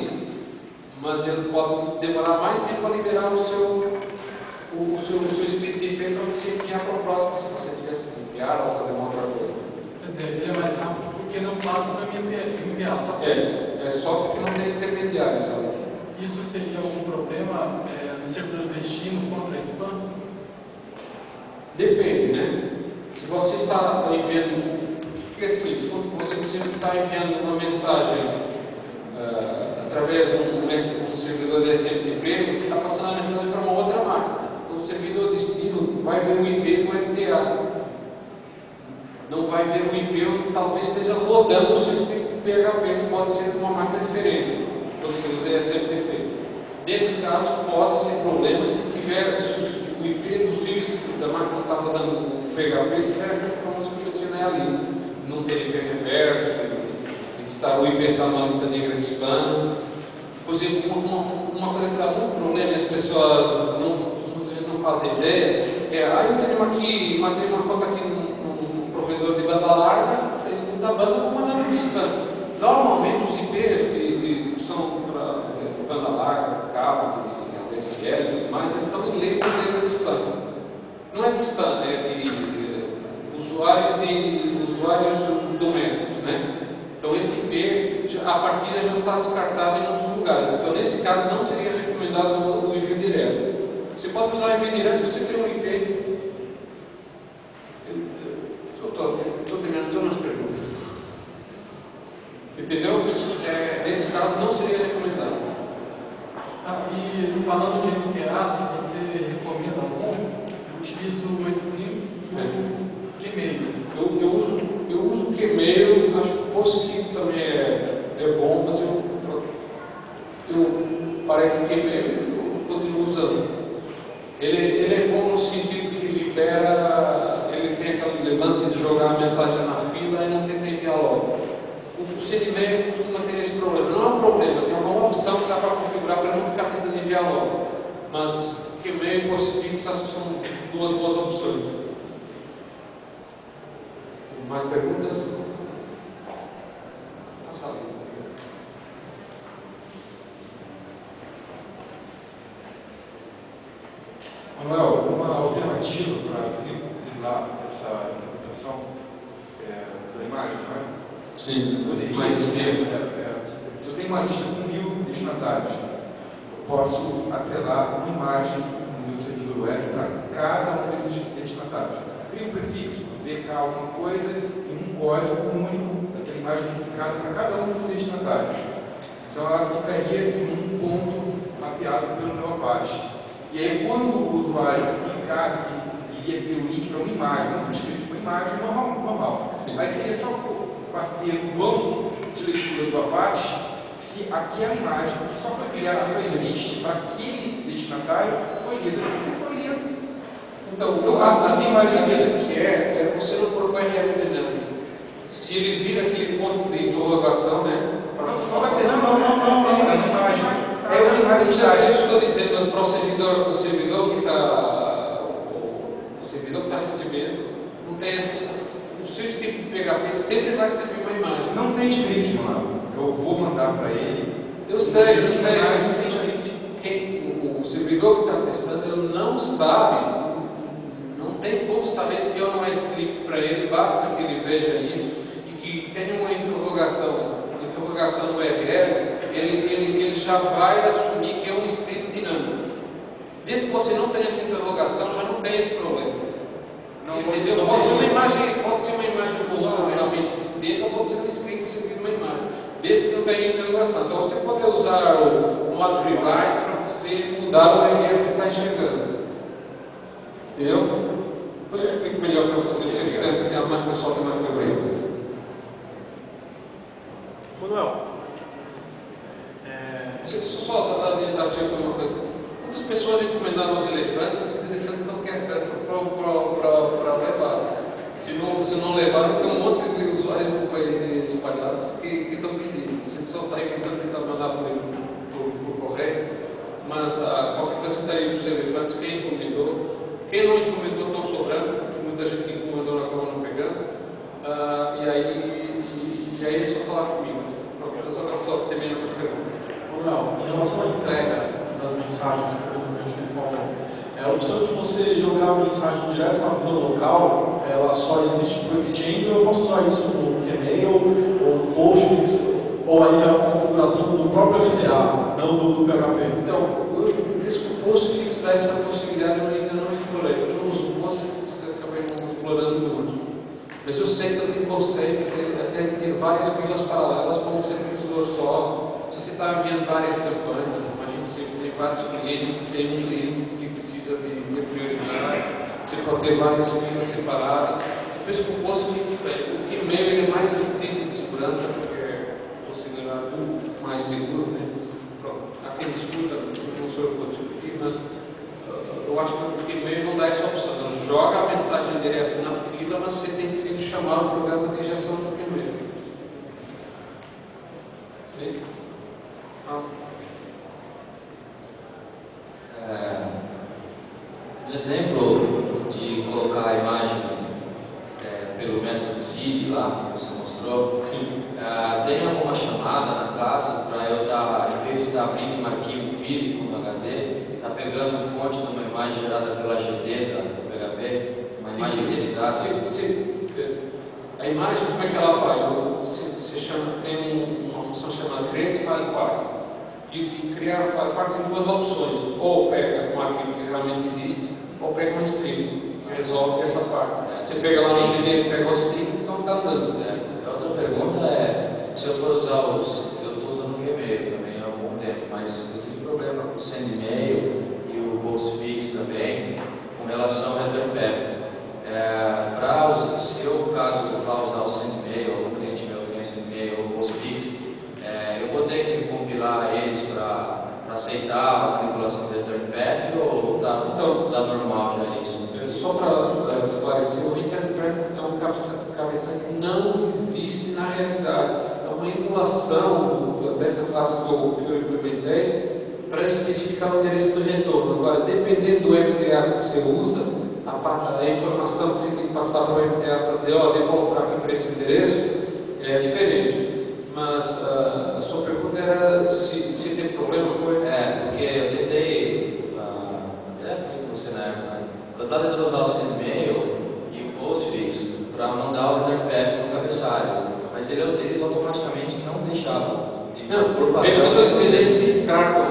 Mas ele pode demorar mais tempo a liberar o seu escrito de e-mail para você enviar para o próximo, se você tivesse que enviar ou fazer uma outra coisa. Quer dizer, ele é mais rápido porque não passa na minha enviar. É só porque não tem intermediário, sabe? Isso seria algum problema no servidor de destino contra spam? Depende, né? Se você está enviando, porque assim, se você está enviando uma mensagem através de um servidor de SMP, você está passando a mensagem para uma outra máquina. Então o servidor de destino vai ver o IP do MTA. Não vai ver o IP onde talvez esteja rodando o seu PHP, que pode ser de uma máquina diferente. Então se você SMTP. Nesse caso, pode ser problema se tiver o IP do seu da máquina que está rodando o PHP, tiver como se funcionar ali. Não ter IP reverso, o IP está numa lista negra de spam. Por exemplo, uma coisa que dá muito problema e as pessoas não fazem ideia eu tenho aqui, mandei uma foto aqui num provedor de banda larga, ele da banda vou mandar no spam. Normalmente os IPs que são para banda larga, cabo, DSL e tudo mais, eles estão em lista negra de spam. Não é de spam, é de usuários domésticos, né? Então esse IP, a partida já está descartado em outros lugares. Então nesse caso não seria recomendado o envio direto. Você pode usar o envio direto se você tem um IP. Estou terminando as perguntas. Entendeu? Nesse caso não seria recomendado. E falando de MTA, se você recomenda algum, eu utilizo o 8000 e o Gmail. Eu uso o Gmail, acho que o PostFix também é bom, mas eu parei com o Gmail e continuo usando. Ele é bom no sentido que ele fixação são duas boas opções. Mais perguntas? Passa ali. Manuel, uma alternativa para driblar essa interpretação da imagem, não é? Sim, Poderia se eu tenho uma lista com 1000 destinatários, eu posso atrelar uma imagem no meu servidor web para cada um desses destinatários. Cria um prefixo, DK alguma coisa e um código único daquela imagem unificada para cada um dos destinatários. Então ela ficaria em um ponto mapeado pelo meu Apache. E aí quando o usuário clicasse, iria ter o link para uma imagem, um escrito uma imagem normal. Aí seria só bater o banco de leitura do Apache se aquela imagem que só foi criada, foi lista para aquele destinatário, foi lida. Não foi lida. Então, a minha imagem que é você não pôr o URL dinâmico. Se ele vira aquele ponto de interrogação, né? Não vai ter, não, é uma imagem. É uma imagem Já é isso que eu estou dizendo, para o servidor que está recebendo, não tem o seu tipo de PHP sempre vai receber uma imagem. Não tem script, mano. Eu vou mandar para ele. Eu sei. O servidor que está testando, ele não sabe, não tem como saber se eu não é script para ele, basta que ele veja isso e que tenha uma interrogação no URL, ele já vai assumir que é um script dinâmico. Desde que você não tenha essa interrogação, já não tem esse problema. Entendeu? Pode ser uma imagem comum, realmente dentro, ou pode ser um script que você cria uma imagem. Desde que não tenha interrogação. Então você pode usar um attribute para você mudar o URL que está enxergando. Entendeu? Depois eu explico melhor para você, se quiser ter mais pessoal tem mais perguntas. Manuel, Só para dar uma coisa. Muitas pessoas encomendaram os elefantes, esses elefantes não querem para levar. Se não levaram, tem um monte de usuários do país espalhados que estão pedindo. Você só está inventando tentar mandar por correio, mas qualquer coisa está aí dos elefantes, quem encomendou. Quem não encomendou estão sobrando, muita gente que encomendou acabou não pegando. E aí é só falar comigo. Pronto, só termina com as perguntas. Manuel, em relação à entrega das mensagens, como a gente falou, a opção de você jogar a mensagem direto na vila local, ela só existe para o Exchange, ou eu posso usar isso no Gmail, ou Postfix, ou aí a configuração do próprio LDA, não do PHP? Então, o Postfix dá essa possibilidade, eu ainda não explorei. Eu não uso o Postfix, eu acabei não explorando muito. Mas eu sei que ele consegue ter várias vilas paralelas como um servidor só. Se você está enviando várias campanhas, imagina que você tem vários clientes, tem um cliente que precisa de prioridade, você pode ter várias vilas separadas. Depois com o Postfix, o e-mail ele é mais restrito de segurança, porque é considerado mais seguro, né? Pronto, há quem discuta, não sou eu que discutir, mas eu acho que o e-mail não dá essa opção. Não joga a mensagem direto na fila, mas você tem que chamar o programa de injeção do e-mail. No exemplo de colocar a imagem pelo método seed lá que você mostrou, tem alguma chamada na classe para eu estar, em vez de estar abrindo um arquivo físico no HD, estar pegando a fonte de uma imagem gerada pela GD do PHP, uma imagem renderizada? A imagem, como é que ela faz? Tem uma função chamada Create File Part. E criar File Part tem duas opções. Ou pega um arquivo que realmente existe, ou pega um string. Resolve essa parte. Você pega lá no GD, pega o string, então está dando. A outra pergunta é, se eu for usar eu estou usando o Gmail também há algum tempo, mas eu tive problema com o SendMail e o Postfix também, com relação ao Etherpad. Se eu, caso eu vá usar o SendMail, ou o cliente meu tem SendMail ou o Postfix, eu vou ter que compilar eles para aceitar a manipulação do Etherpad ou tá normal já isso? Só para esclarecer, o Etherpad é um cabeçalho que não existe na realidade. É uma emulação dessa classe que eu implementei, para especificar o endereço do retorno. Agora, dependendo do MTA que você usa, a informação que você tem que passar para o MTA para dizer, ó, devolve para aqui para esse endereço, é diferente. Mas a sua pergunta era se tem problema com ele? Porque eu tentei, até falei com você na época, eu estava tentando usar o SendMail e o Postfix para mandar o RPF no cabeçalho, mas ele autoriza automaticamente e não deixava. Não, por favor, eles descartam.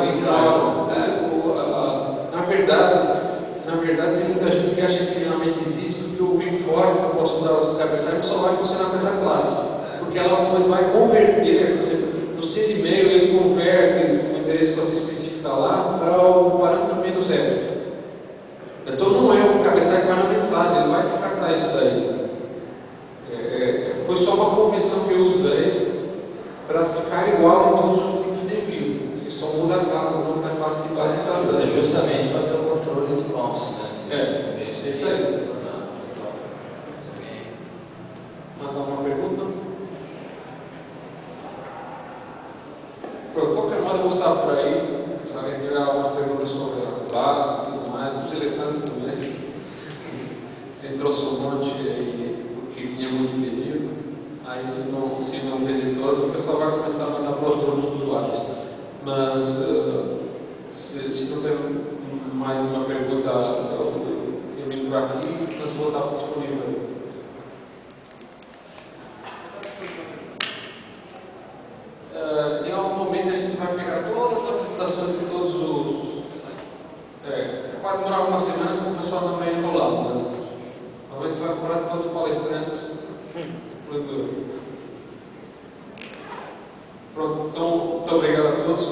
Na verdade, tem muita gente que acha que realmente existe, porque o WinForms, que eu posso usar os cabeçalhos, só vai funcionar com essa classe. Porque ela depois vai converter, por exemplo, no SendMail ele converte o endereço que você especifica lá para o parâmetro -0. Então não é o cabeçalho que vai na mensagem, ele vai descartar isso daí. Foi só uma convenção que eu usei para ficar igual em todos os tipos de envio. Você só muda a classe, o nome da classe que vai estar usando. Justamente para ter o controle de bounce, né? Isso aí. Mais alguma pergunta? Pronto, qualquer modo eu vou estar por aí. Se alguém tiver alguma pergunta sobre a classe e tudo mais, os eletrônicos também. Ele trouxe um monte aí, porque tinha muito pedido. Aí se não pedir todos, o pessoal vai começar a mandar para os outros usuários. Mas se não tem mais uma pergunta, eu termino por aqui, mas vou estar disponível aí. Em algum momento a gente vai pegar todas as apresentações de todos os. Pode demorar algumas semanas para o pessoal não vai enrolar, mas a gente vai procurar todos os palestrantes. Pronto, então, muito obrigado a todos.